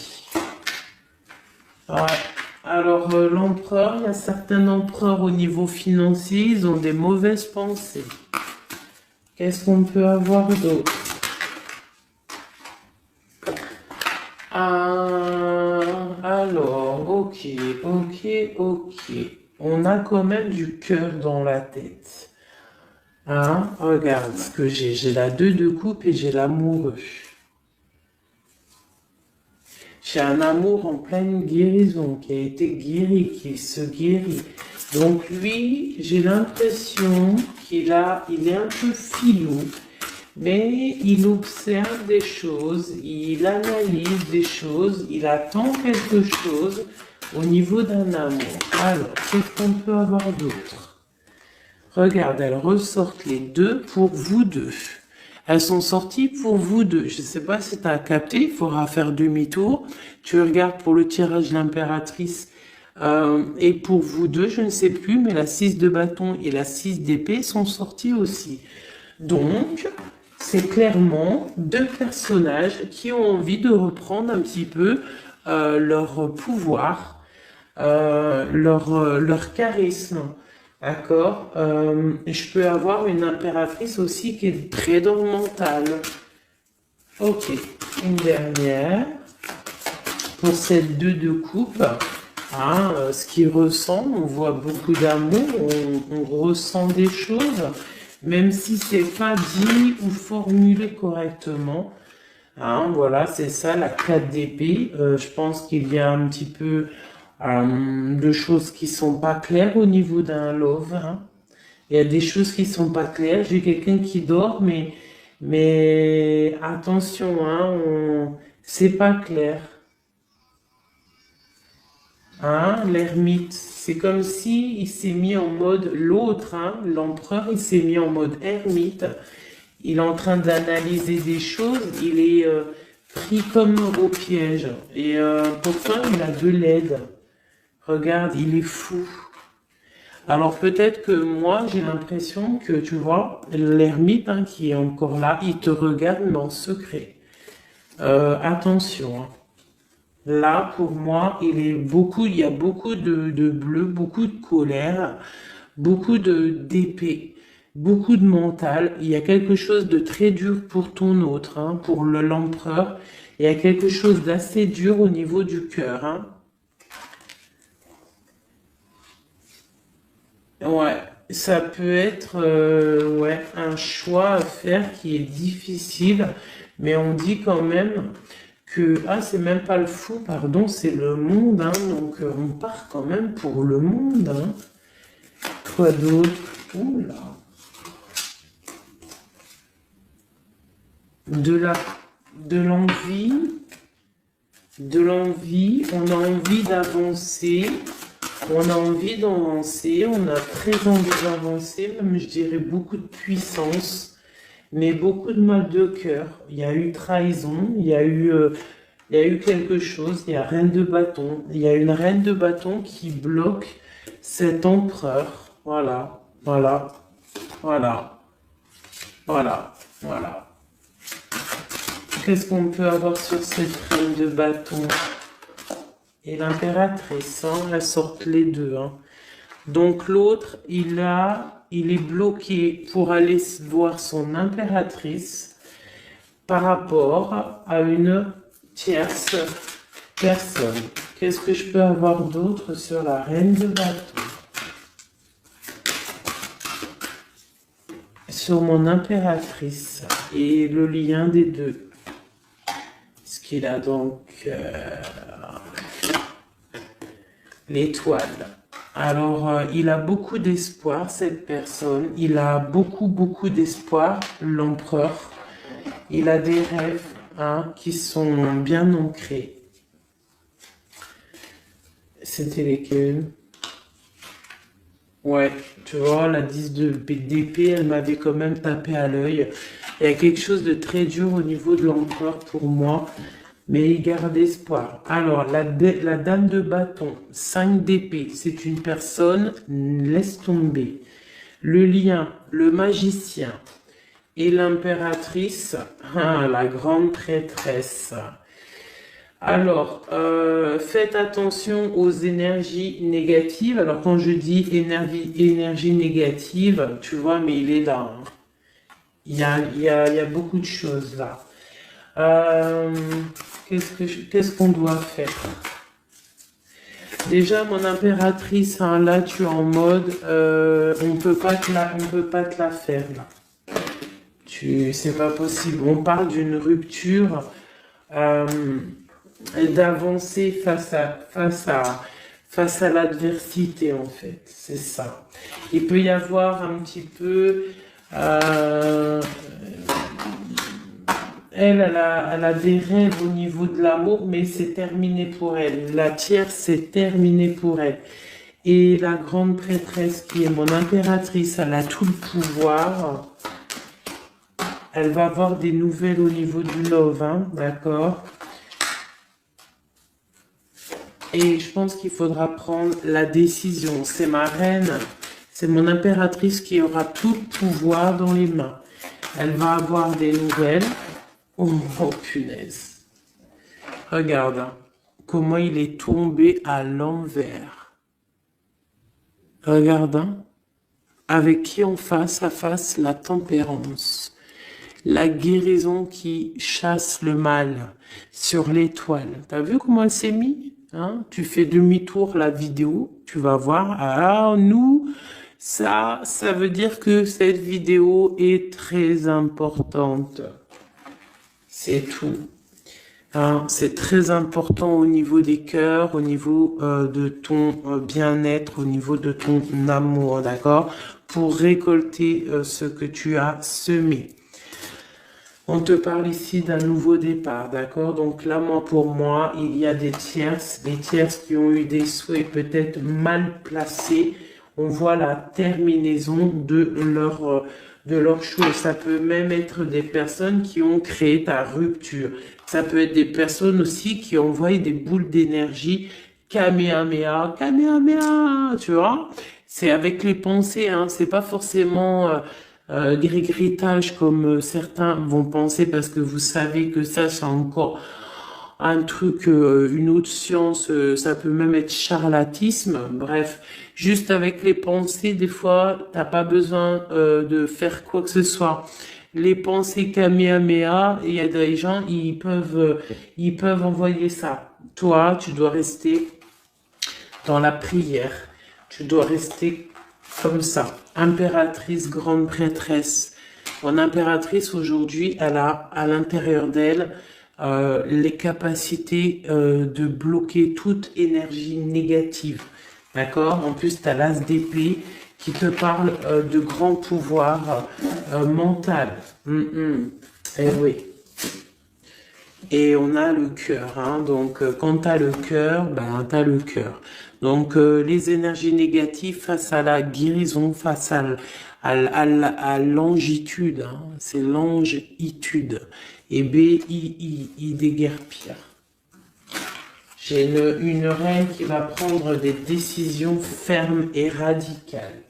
Ouais. Alors, l'empereur, il y a certains empereurs au niveau financier, ils ont des mauvaises pensées. Qu'est-ce qu'on peut avoir d'autre? Alors, ok. On a quand même du cœur dans la tête. Hein? Regarde ce que j'ai. J'ai la 2 de coupe et j'ai l'amoureux. J'ai un amour en pleine guérison, qui a été guéri, qui se guérit. Donc lui, j'ai l'impression il est un peu filou, mais il observe des choses, il analyse des choses, il attend quelque chose au niveau d'un amour. Alors, qu'est-ce qu'on peut avoir d'autre? Regarde, elles ressortent les 2 pour vous deux. Elles sont sorties pour vous deux. Je ne sais pas si tu as capté, il faudra faire demi-tour. Tu regardes pour le tirage de l'impératrice Et pour vous deux, je ne sais plus, mais la 6 de bâton et la 6 d'épée sont sorties aussi. Donc, c'est clairement deux personnages qui ont envie de reprendre un petit peu leur pouvoir, leur charisme. D'accord. Je peux avoir une impératrice aussi qui est très dans le mental. Ok, une dernière. Pour cette 2 de coupe, hein, ce qu'il ressent, on voit beaucoup d'amour, on ressent des choses, même si c'est pas dit ou formulé correctement. Hein, voilà, c'est ça, la 4 d'épée. Je pense qu'il y a un petit peu de choses qui sont pas claires au niveau d'un love. Hein. Il y a des choses qui sont pas claires. J'ai quelqu'un qui dort, mais attention, hein, c'est pas clair. Hein, l'ermite, c'est comme si il s'est mis en mode l'autre, hein, l'empereur, il s'est mis en mode ermite. Il est en train d'analyser des choses, il est pris comme au piège. Et pourtant, il a de l'aide. Regarde, il est fou. Alors peut-être que moi, j'ai l'impression que, tu vois, l'ermite hein, qui est encore là, il te regarde, mais en secret. Attention. Hein. Là, pour moi, il y a beaucoup de bleu, beaucoup de colère, beaucoup d'épée, beaucoup de mental. Il y a quelque chose de très dur pour ton autre, hein, pour l'empereur. Il y a quelque chose d'assez dur au niveau du cœur, hein. Ouais, ça peut être ouais, un choix à faire qui est difficile, mais on dit quand même que, ah, c'est même pas le fou, pardon, c'est le monde, hein, donc on part quand même pour le monde, hein. Quoi d'autre? Oula. De la, de l'envie, on a envie d'avancer, on a envie d'avancer, on a très envie d'avancer, même je dirais beaucoup de puissance, mais beaucoup de mal de cœur. Il y a eu trahison, il y a eu quelque chose, il y a reine de bâton, il y a une reine de bâton qui bloque cet empereur. Voilà, voilà, voilà, voilà, voilà. Qu'est-ce qu'on peut avoir sur cette reine de bâton? Et l'impératrice, hein, elles sortent les deux. Hein. Donc l'autre, il est bloqué pour aller voir son impératrice par rapport à une tierce personne. Qu'est-ce que je peux avoir d'autre sur la reine de bâton? Sur mon impératrice et le lien des deux. Ce qu'il a donc l'étoile. Alors, il a beaucoup d'espoir, cette personne. Il a beaucoup d'espoir, l'empereur. Il a des rêves hein, qui sont bien ancrés. C'était lesquels? Ouais, tu vois, la 10 d'épée, elle m'avait quand même tapé à l'œil. Il y a quelque chose de très dur au niveau de l'empereur pour moi, mais il garde espoir. Alors, la dame de bâton, 5 d'épée, c'est une personne, laisse tomber. Le lien, le magicien et l'impératrice, ah, la grande prêtresse. Alors, faites attention aux énergies négatives. Alors, quand je dis énergie négative, tu vois, mais il est là. Hein. Il y a beaucoup de choses là. Qu'est-ce qu'on doit faire? Déjà, mon impératrice, hein, là, tu es en mode, on peut pas te la faire là. C'est pas possible. On parle d'une rupture. D'avancer face à l'adversité en fait, c'est ça. Il peut y avoir un petit peu elle a des rêves au niveau de l'amour, mais c'est terminé pour elle. La tierce, c'est terminé pour elle. Et la grande prêtresse qui est mon impératrice, elle a tout le pouvoir. Elle va avoir des nouvelles au niveau du love, hein, d'accord? Et je pense qu'il faudra prendre la décision. C'est ma reine, c'est mon impératrice qui aura tout le pouvoir dans les mains. Elle va avoir des nouvelles. Oh, oh punaise. Regarde hein, comment il est tombé à l'envers. Regarde, hein, avec qui on face à face la tempérance. La guérison qui chasse le mal sur l'étoile. T'as vu comment elle s'est mise hein? Tu fais demi-tour la vidéo, tu vas voir. Alors nous, ça veut dire que cette vidéo est très importante. C'est tout. Hein, c'est très important au niveau des cœurs, au niveau de ton bien-être, au niveau de ton amour, d'accord? Pour récolter ce que tu as semé. On te parle ici d'un nouveau départ, d'accord? Donc là, pour moi, il y a des tierces qui ont eu des souhaits peut-être mal placés. On voit la terminaison de leur chose. Ça peut même être des personnes qui ont créé ta rupture. Ça peut être des personnes aussi qui envoient des boules d'énergie. Kamehameha, Kamehameha, tu vois? C'est avec les pensées, hein. C'est pas forcément grigritage comme certains vont penser parce que vous savez que ça c'est encore un truc, une autre science, ça peut même être charlatisme. Bref, juste avec les pensées, des fois, t'as pas besoin de faire quoi que ce soit. Les pensées Kamehameha, il y a des gens, ils peuvent envoyer ça. Toi, tu dois rester dans la prière. Tu dois rester comme ça. Impératrice, grande prêtresse. Mon impératrice, aujourd'hui, elle a à l'intérieur d'elle les capacités de bloquer toute énergie négative. D'accord? En plus, tu as l'as d'épée qui te parle de grand pouvoir mental. Eh oui. Et on a le cœur, hein. Donc quand tu as le cœur, ben tu as le cœur. Donc les énergies négatives face à la guérison, face à l'angitude, hein. C'est l'angitude. Et B-I-I déguerpir. J'ai une reine qui va prendre des décisions fermes et radicales.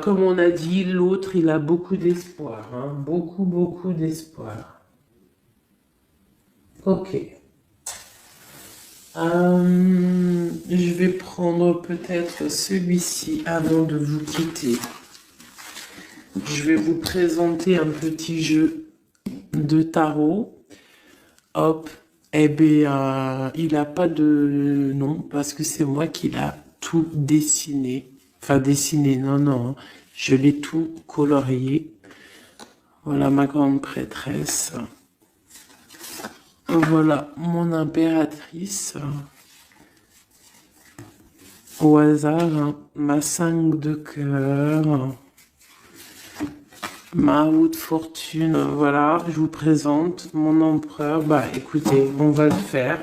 Comme on a dit, l'autre, il a beaucoup d'espoir, hein. Beaucoup d'espoir. Ok. Je vais prendre peut-être celui-ci avant de vous quitter. Je vais vous présenter un petit jeu de tarot. Hop. Eh bien, il n'a pas de nom parce que c'est moi qui l'ai tout dessiné. Enfin, dessiné, non. Je l'ai tout colorié. Voilà ma grande prêtresse. Voilà mon impératrice. Au hasard, hein, ma 5 de cœur. Ma roue de fortune, voilà, je vous présente mon empereur. Bah écoutez, on va le faire.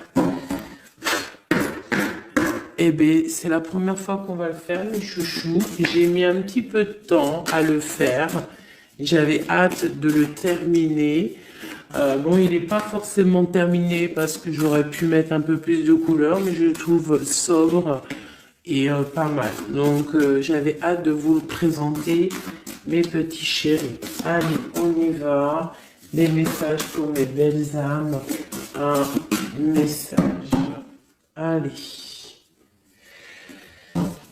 Eh bien, c'est la première fois qu'on va le faire, mes chouchous. J'ai mis un petit peu de temps à le faire. J'avais hâte de le terminer. Bon, il n'est pas forcément terminé parce que j'aurais pu mettre un peu plus de couleurs, mais je le trouve sobre et pas mal. Donc, j'avais hâte de vous le présenter, mes petits chéris. Allez, on y va. Des messages pour mes belles âmes. Un message. Allez.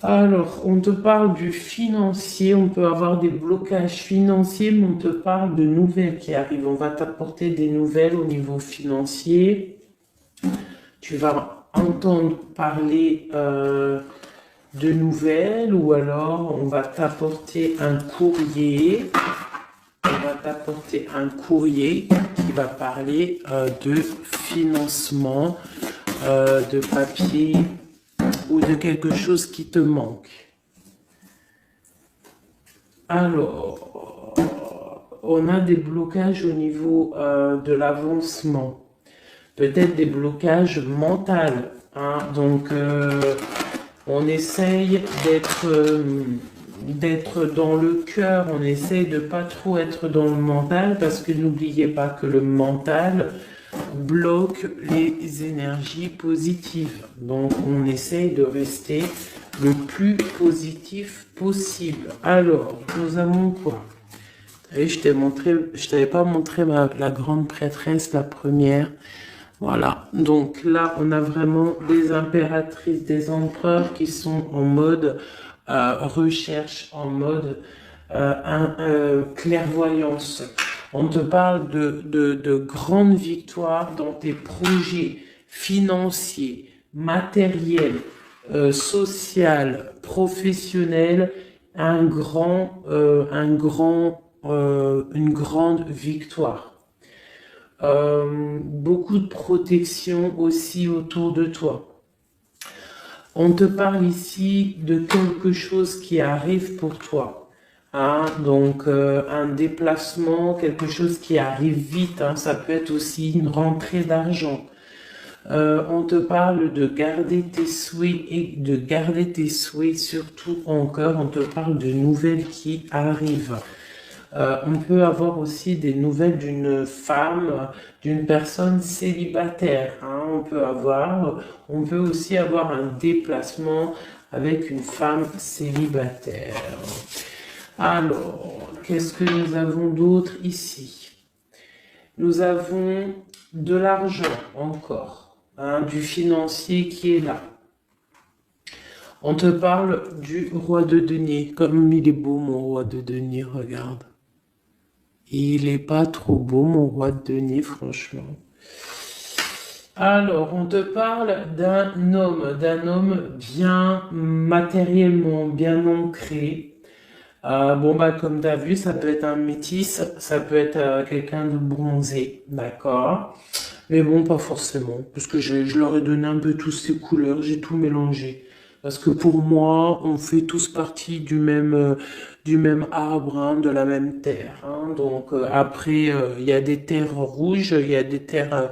Alors, on te parle du financier, on peut avoir des blocages financiers, mais on te parle de nouvelles qui arrivent. On va t'apporter des nouvelles au niveau financier. Tu vas entendre parler de nouvelles ou alors on va t'apporter un courrier. On va t'apporter un courrier qui va parler de financement, de papier, ou de quelque chose qui te manque. Alors, on a des blocages au niveau de l'avancement. Peut-être des blocages mentaux. Hein? Donc, on essaye d'être dans le cœur. On essaye de pas trop être dans le mental parce que n'oubliez pas que le mental, bloque les énergies positives. Donc, on essaye de rester le plus positif possible. Alors, nous avons quoi? Et je t'avais pas montré la grande prêtresse, la première. Voilà. Donc là, on a vraiment des impératrices, des empereurs qui sont en mode recherche, en mode clairvoyance. On te parle de grandes victoires dans tes projets financiers, matériels, social, professionnel, une grande victoire. Beaucoup de protection aussi autour de toi. On te parle ici de quelque chose qui arrive pour toi. Hein, donc un déplacement, quelque chose qui arrive vite. Hein, ça peut être aussi une rentrée d'argent. On te parle de garder tes souhaits et de garder tes souhaits surtout en cœur. On te parle de nouvelles qui arrivent. On peut avoir aussi des nouvelles d'une femme, d'une personne célibataire. Hein. On peut aussi avoir un déplacement avec une femme célibataire. Alors, qu'est-ce que nous avons d'autre ici? Nous avons de l'argent encore, hein, du financier qui est là. On te parle du roi de denier. Comme il est beau, mon roi de denier, regarde. Il est pas trop beau, mon roi de denier, franchement. Alors, on te parle d'un homme bien matériellement, bien ancré. Bon, bah, comme tu as vu, ça peut être un métis, ça peut être quelqu'un de bronzé, d'accord? Mais bon, pas forcément, parce que je leur ai donné un peu toutes ces couleurs, j'ai tout mélangé. Parce que pour moi, on fait tous partie du même arbre, hein, de la même terre. Hein. Donc après, il y a des terres rouges, il y a des terres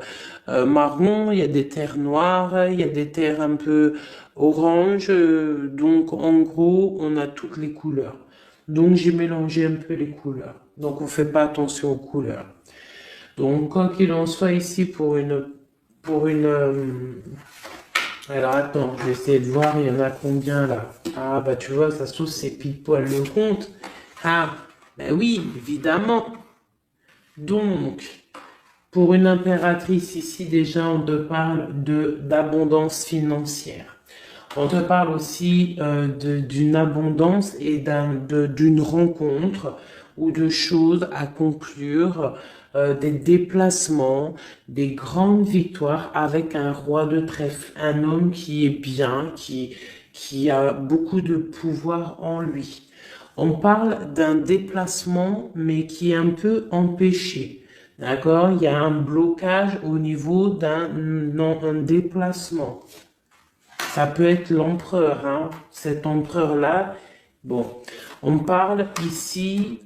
marron, il y a des terres noires, il y a des terres un peu orange. Donc en gros, on a toutes les couleurs. Donc j'ai mélangé un peu les couleurs. Donc on fait pas attention aux couleurs. Donc quoi qu'il en soit ici pour une alors attends, je vais essayer de voir, il y en a combien là? Ah bah tu vois, ça se trouve c'est pile poil le compte. Ah, ben oui, évidemment. Donc, pour une impératrice ici, déjà, on te parle d'abondance financière. On te parle aussi d'une abondance et d'une rencontre ou de choses à conclure, des déplacements, des grandes victoires avec un roi de trèfle, un homme qui est bien, qui a beaucoup de pouvoir en lui. On parle d'un déplacement, mais qui est un peu empêché. D'accord? Il y a un blocage au niveau un déplacement. Ça peut être l'empereur, hein. Cet empereur-là. Bon, on parle ici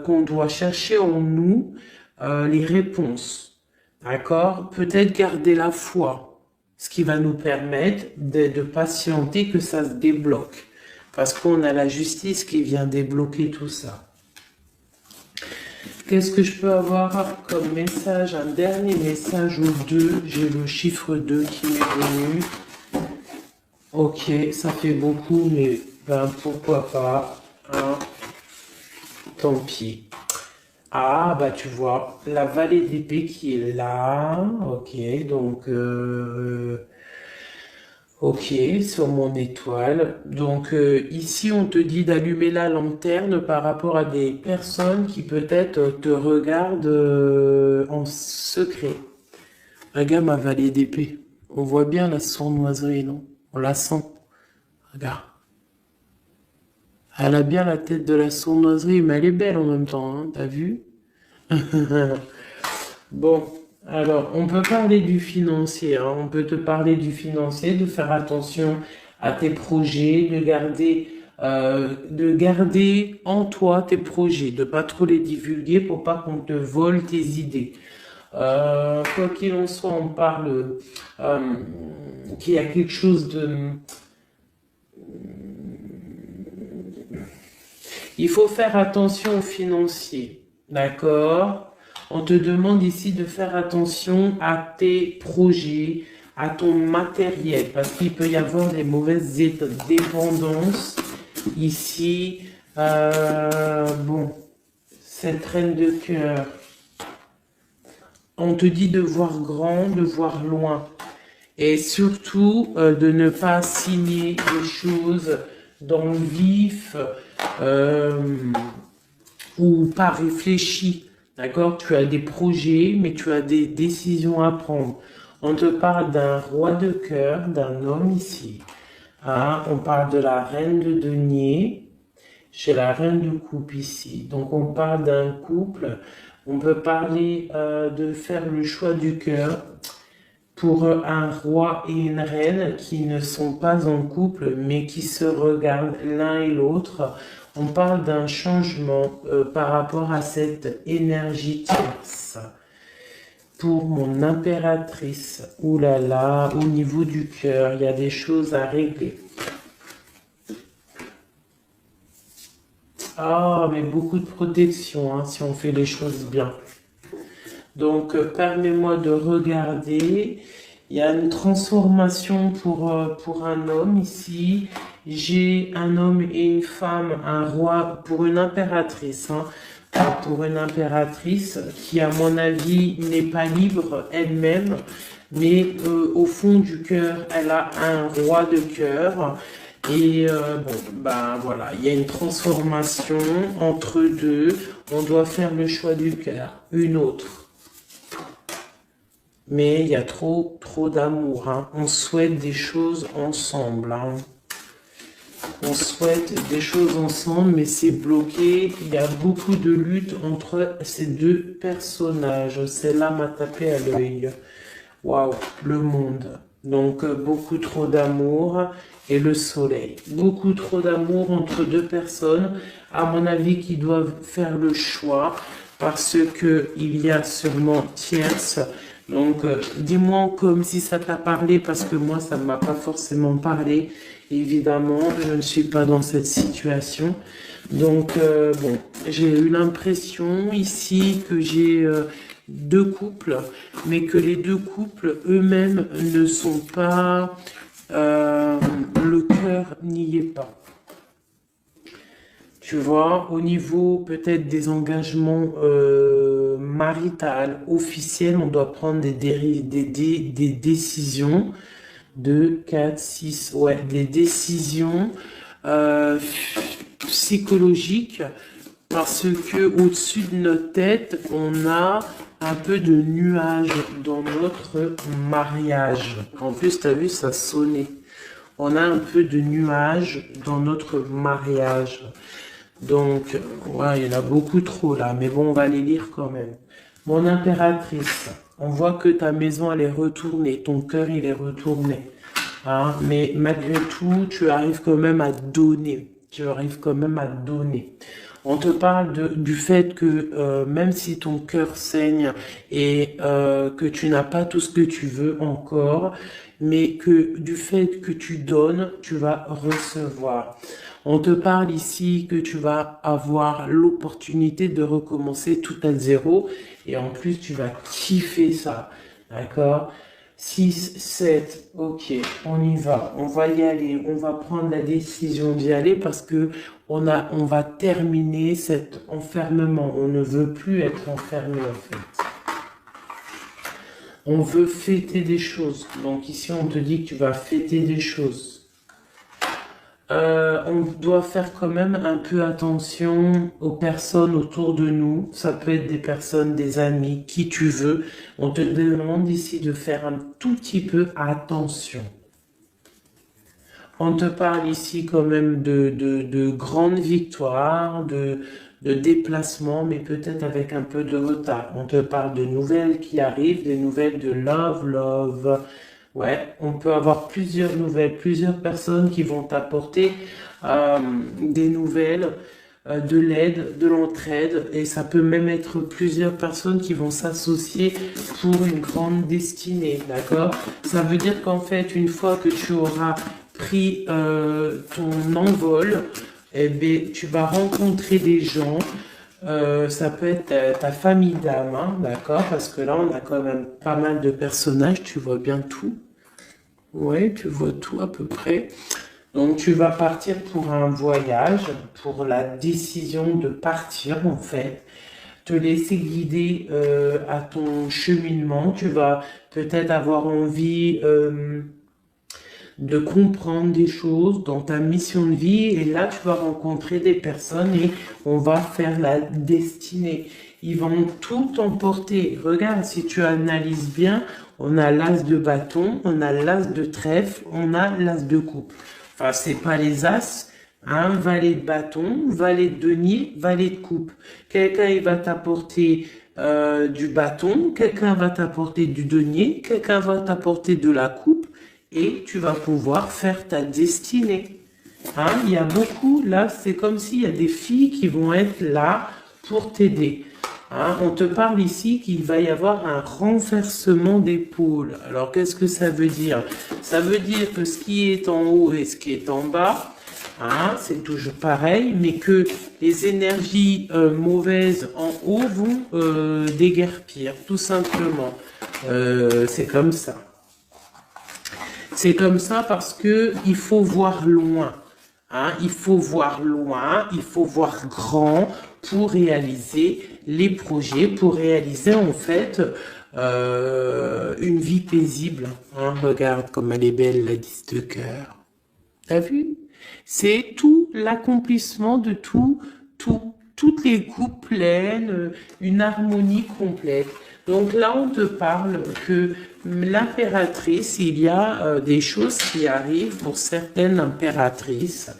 qu'on doit chercher en nous les réponses. D'accord? Peut-être garder la foi, ce qui va nous permettre de patienter que ça se débloque. Parce qu'on a la justice qui vient débloquer tout ça. Qu'est-ce que je peux avoir comme message? Un dernier message ou deux. J'ai le chiffre 2 qui m'est venu. Ok, ça fait beaucoup, mais ben, pourquoi pas, hein, tant pis. Ah, bah tu vois, la vallée d'épée qui est là, ok, donc, ok, sur mon étoile. Donc ici, on te dit d'allumer la lanterne par rapport à des personnes qui peut-être te regardent en secret. Regarde ma vallée d'épée. On voit bien la sournoiserie, non? On la sent. Regarde. Elle a bien la tête de la sournoiserie, mais elle est belle en même temps, hein, t'as vu? Bon, alors, on peut parler du financier, hein, on peut te parler du financier, de faire attention à tes projets, de garder en toi tes projets, de pas trop les divulguer pour pas qu'on te vole tes idées. Quoi qu'il en soit, on parle qu'il y a quelque chose de... Il faut faire attention aux financiers, d'accord? On te demande ici de faire attention à tes projets, à ton matériel, parce qu'il peut y avoir des mauvaises dépendances ici. Bon, cette reine de cœur, on te dit de voir grand, de voir loin. Et surtout, de ne pas signer des choses dans le vif ou pas réfléchi. D'accord? Tu as des projets, mais tu as des décisions à prendre. On te parle d'un roi de cœur, d'un homme ici. Hein? On parle de la reine de denier. J'ai la reine de coupe ici. Donc on parle d'un couple. On peut parler de faire le choix du cœur pour un roi et une reine qui ne sont pas en couple, mais qui se regardent l'un et l'autre. On parle d'un changement par rapport à cette énergie tierce. Pour mon impératrice, ouh là là, au niveau du cœur, il y a des choses à régler. Ah, mais beaucoup de protection, hein, si on fait les choses bien. Donc, permets-moi de regarder. Il y a une transformation pour un homme ici. J'ai un homme et une femme, un roi pour une impératrice. Hein, pour une impératrice qui, à mon avis, n'est pas libre elle-même. Mais au fond du cœur, elle a un roi de cœur. Et bon, ben voilà, il y a une transformation entre deux. On doit faire le choix du cœur, une autre. Mais il y a trop d'amour. Hein. On souhaite des choses ensemble. Hein. On souhaite des choses ensemble, mais c'est bloqué. Il y a beaucoup de lutte entre ces deux personnages. Celle-là m'a tapé à l'œil. Waouh, le monde. Donc, beaucoup trop d'amour et le soleil. Beaucoup trop d'amour entre deux personnes, à mon avis, qui doivent faire le choix parce que il y a sûrement tierce. Donc, dis-moi comme si ça t'a parlé, parce que moi, ça ne m'a pas forcément parlé. Évidemment, je ne suis pas dans cette situation. Donc, bon, j'ai eu l'impression ici que j'ai deux couples, mais que les deux couples eux-mêmes ne sont pas... le cœur n'y est pas. Tu vois, au niveau peut-être des engagements maritales, officiels, on doit prendre des décisions. 2, 4, 6, ouais, des décisions psychologiques, parce que au-dessus de notre tête, on a un peu de nuages dans notre mariage. En plus, tu as vu, ça sonnait. On a un peu de nuages dans notre mariage. Donc, ouais, il y en a beaucoup trop là, mais bon, on va les lire quand même. Mon impératrice, on voit que ta maison, elle est retournée, ton cœur, il est retourné. Hein, mais malgré tout, tu arrives quand même à donner. Tu arrives quand même à donner. On te parle du fait que même si ton cœur saigne et que tu n'as pas tout ce que tu veux encore, mais que du fait que tu donnes, tu vas recevoir. On te parle ici que tu vas avoir l'opportunité de recommencer tout à zéro et en plus tu vas kiffer ça, d'accord? 6, 7, ok, on y va, on va y aller, on va prendre la décision d'y aller parce que on va terminer cet enfermement, on ne veut plus être enfermé en fait. On veut fêter des choses, donc ici on te dit que tu vas fêter des choses. On doit faire quand même un peu attention aux personnes autour de nous. Ça peut être des personnes, des amis, qui tu veux. On te demande ici de faire un tout petit peu attention. On te parle ici quand même de grandes victoires, de déplacements, mais peut-être avec un peu de retard. On te parle de nouvelles qui arrivent, des nouvelles de love. Ouais, on peut avoir plusieurs nouvelles, plusieurs personnes qui vont t'apporter des nouvelles, de l'aide, de l'entraide, et ça peut même être plusieurs personnes qui vont s'associer pour une grande destinée, d'accord? Ça veut dire qu'en fait, une fois que tu auras pris ton envol, eh bien, tu vas rencontrer des gens Ça peut être ta famille d'âme, hein, d'accord? Parce que là, on a quand même pas mal de personnages, tu vois bien tout. Ouais, tu vois tout à peu près. Donc, tu vas partir pour un voyage, pour la décision de partir, en fait. Te laisser guider à ton cheminement. Tu vas peut-être avoir envie de comprendre des choses dans ta mission de vie et là tu vas rencontrer des personnes et on va faire la destinée. Ils vont tout emporter. Regarde, si tu analyses bien, on a l'as de bâton, on a l'as de trèfle, on a l'as de coupe. Enfin, c'est pas les as, hein, valet de bâton, valet de denier, valet de coupe. Quelqu'un il va t'apporter du bâton, quelqu'un va t'apporter du denier, quelqu'un va t'apporter de la coupe et tu vas pouvoir faire ta destinée. Hein, il y a beaucoup, là, c'est comme s'il y a des filles qui vont être là pour t'aider. Hein, on te parle ici qu'il va y avoir un renversement d'épaule. Alors, qu'est-ce que ça veut dire? Ça veut dire que ce qui est en haut et ce qui est en bas, hein, c'est toujours pareil, mais que les énergies mauvaises en haut vont déguerpir, tout simplement. C'est comme ça. C'est comme ça parce que il faut voir loin. Hein, il faut voir loin, il faut voir grand pour réaliser les projets, pour réaliser en fait une vie paisible. Hein, regarde comme elle est belle, la 10 de cœur. T'as vu? C'est tout l'accomplissement de toutes les coupes pleines, une harmonie complète. Donc là, on te parle que l'impératrice, il y a des choses qui arrivent pour certaines impératrices.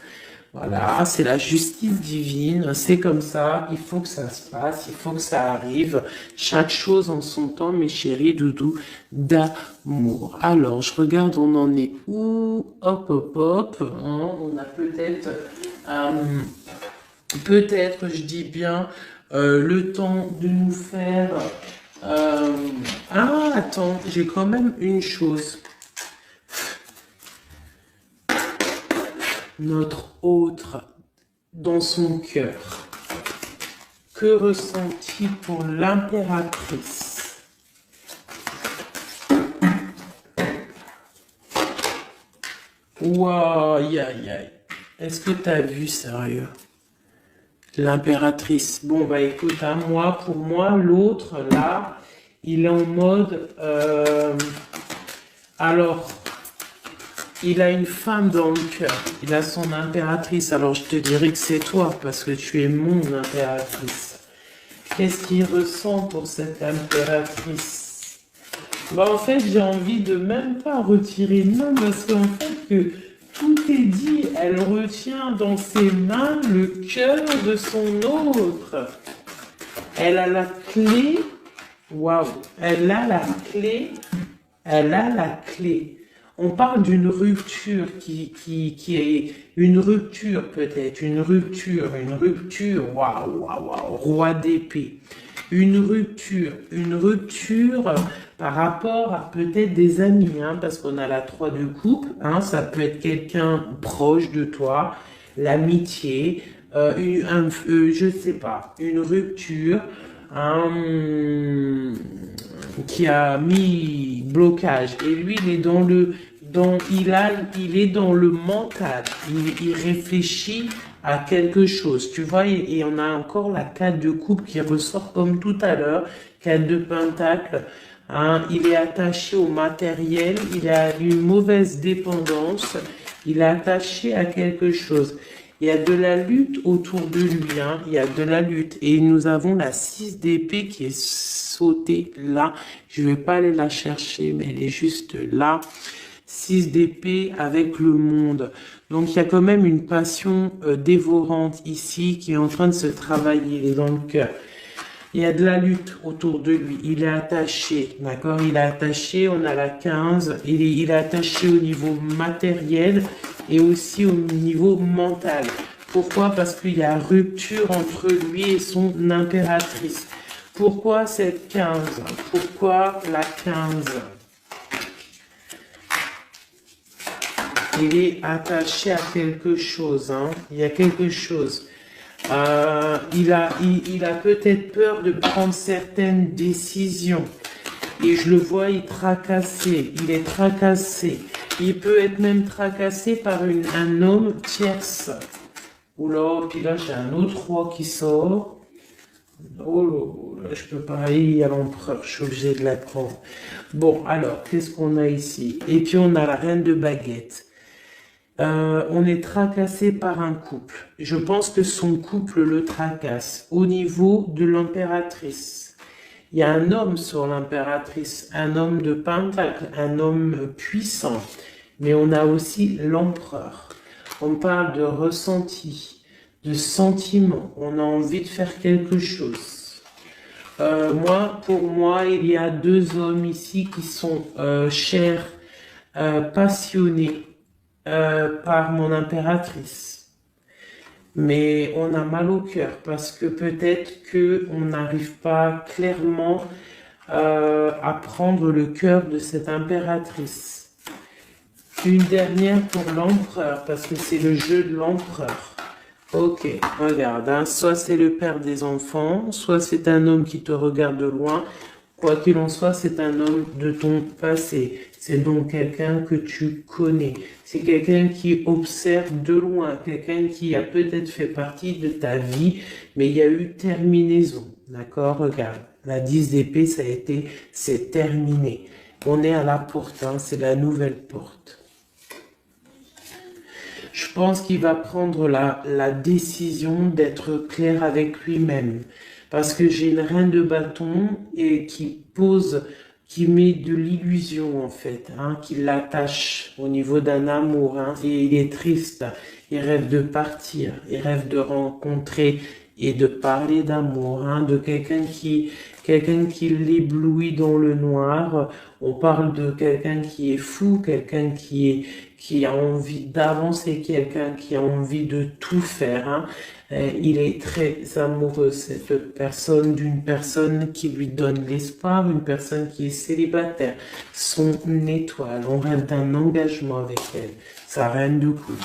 Voilà, c'est la justice divine, c'est comme ça, il faut que ça se passe, il faut que ça arrive. Chaque chose en son temps, mes chéris doudous, d'amour. Alors, je regarde, on en est où? Hop, hop, hop. Hein, on a peut-être, je dis bien, le temps de nous faire... Ah, attends, j'ai quand même une chose. Notre autre dans son cœur. Que ressent-il pour l'impératrice? Waouh, aïe, aïe, aïe. Est-ce que t'as vu, sérieux? L'impératrice. Bon, bah écoute, hein, pour moi, l'autre, là, il est en mode... alors... Il a une femme dans le cœur, il a son impératrice, alors je te dirais que c'est toi, parce que tu es mon impératrice. Qu'est-ce qu'il ressent pour cette impératrice? Bah en fait, j'ai envie de même pas retirer de main, parce qu'en fait, que tout est dit, elle retient dans ses mains le cœur de son autre. Elle a la clé, waouh, elle a la clé, elle a la clé. On parle d'une rupture qui est une rupture peut-être, une rupture, waouh, waouh, waouh, roi d'épée. Une rupture par rapport à peut-être des amis, hein, parce qu'on a la 3 de coupe, hein, ça peut être quelqu'un proche de toi, l'amitié, je sais pas, une rupture, qui a mis blocage et lui il est il est dans le mental, il réfléchit à quelque chose, tu vois, et on a encore la 4 de coupe qui ressort comme tout à l'heure, 4 de pentacle, hein, il est attaché au matériel, il a une mauvaise dépendance, il est attaché à quelque chose. Il y a de la lutte autour de lui, hein. Il y a de la lutte. Et nous avons la 6 d'épée qui est sautée là. Je vais pas aller la chercher, mais elle est juste là. 6 d'épée avec le monde. Donc il y a quand même une passion dévorante ici qui est en train de se travailler. Il est dans le cœur. Il y a de la lutte autour de lui. Il est attaché, d'accord? Il est attaché, on a la 15. Il est attaché au niveau matériel et aussi au niveau mental. Pourquoi? Parce qu'il y a rupture entre lui et son impératrice. Pourquoi cette 15? Pourquoi la 15? Il est attaché à quelque chose, hein? Il y a quelque chose. Il a peut-être peur de prendre certaines décisions. Et je le vois, il est tracassé. Il peut être même tracassé par un homme tierce. Oula, puis là, j'ai un autre roi qui sort. Oh là, je peux pas, il y a l'empereur, je suis obligé de la prendre. Bon, alors, qu'est-ce qu'on a ici? Et puis, on a la reine de baguette. On est tracassé par un couple. Je pense que son couple le tracasse au niveau de l'impératrice. Il y a un homme sur l'impératrice, un homme de pentacle, un homme puissant. Mais on a aussi l'empereur. On parle de ressenti, de sentiment. On a envie de faire quelque chose. Pour moi, il y a deux hommes ici qui sont chers, passionnés par mon impératrice. Mais on a mal au cœur parce que peut-être que on n'arrive pas clairement à prendre le cœur de cette impératrice. Une dernière pour l'empereur, parce que c'est le jeu de l'empereur. Ok, regarde, hein, soit c'est le père des enfants, soit c'est un homme qui te regarde de loin. Quoi qu'il en soit, c'est un homme de ton passé. C'est donc quelqu'un que tu connais. C'est quelqu'un qui observe de loin, quelqu'un qui a peut-être fait partie de ta vie, mais il y a eu terminaison. D'accord? Regarde, la 10 d'épée, c'est terminé. On est à la porte, hein, c'est la nouvelle porte. Je pense qu'il va prendre la décision d'être clair avec lui-même. Parce que j'ai une reine de bâton et qui met de l'illusion en fait, hein, qui l'attache au niveau d'un amour. Hein, et il est triste, il rêve de partir, il rêve de rencontrer et de parler d'amour, hein, de quelqu'un qui l'éblouit dans le noir. On parle de quelqu'un qui est fou, quelqu'un qui a envie d'avancer, quelqu'un qui a envie de tout faire. Hein. Il est très amoureux, cette personne, d'une personne qui lui donne l'espoir, une personne qui est célibataire, son étoile. On rêve d'un engagement avec elle, sa reine de coupe.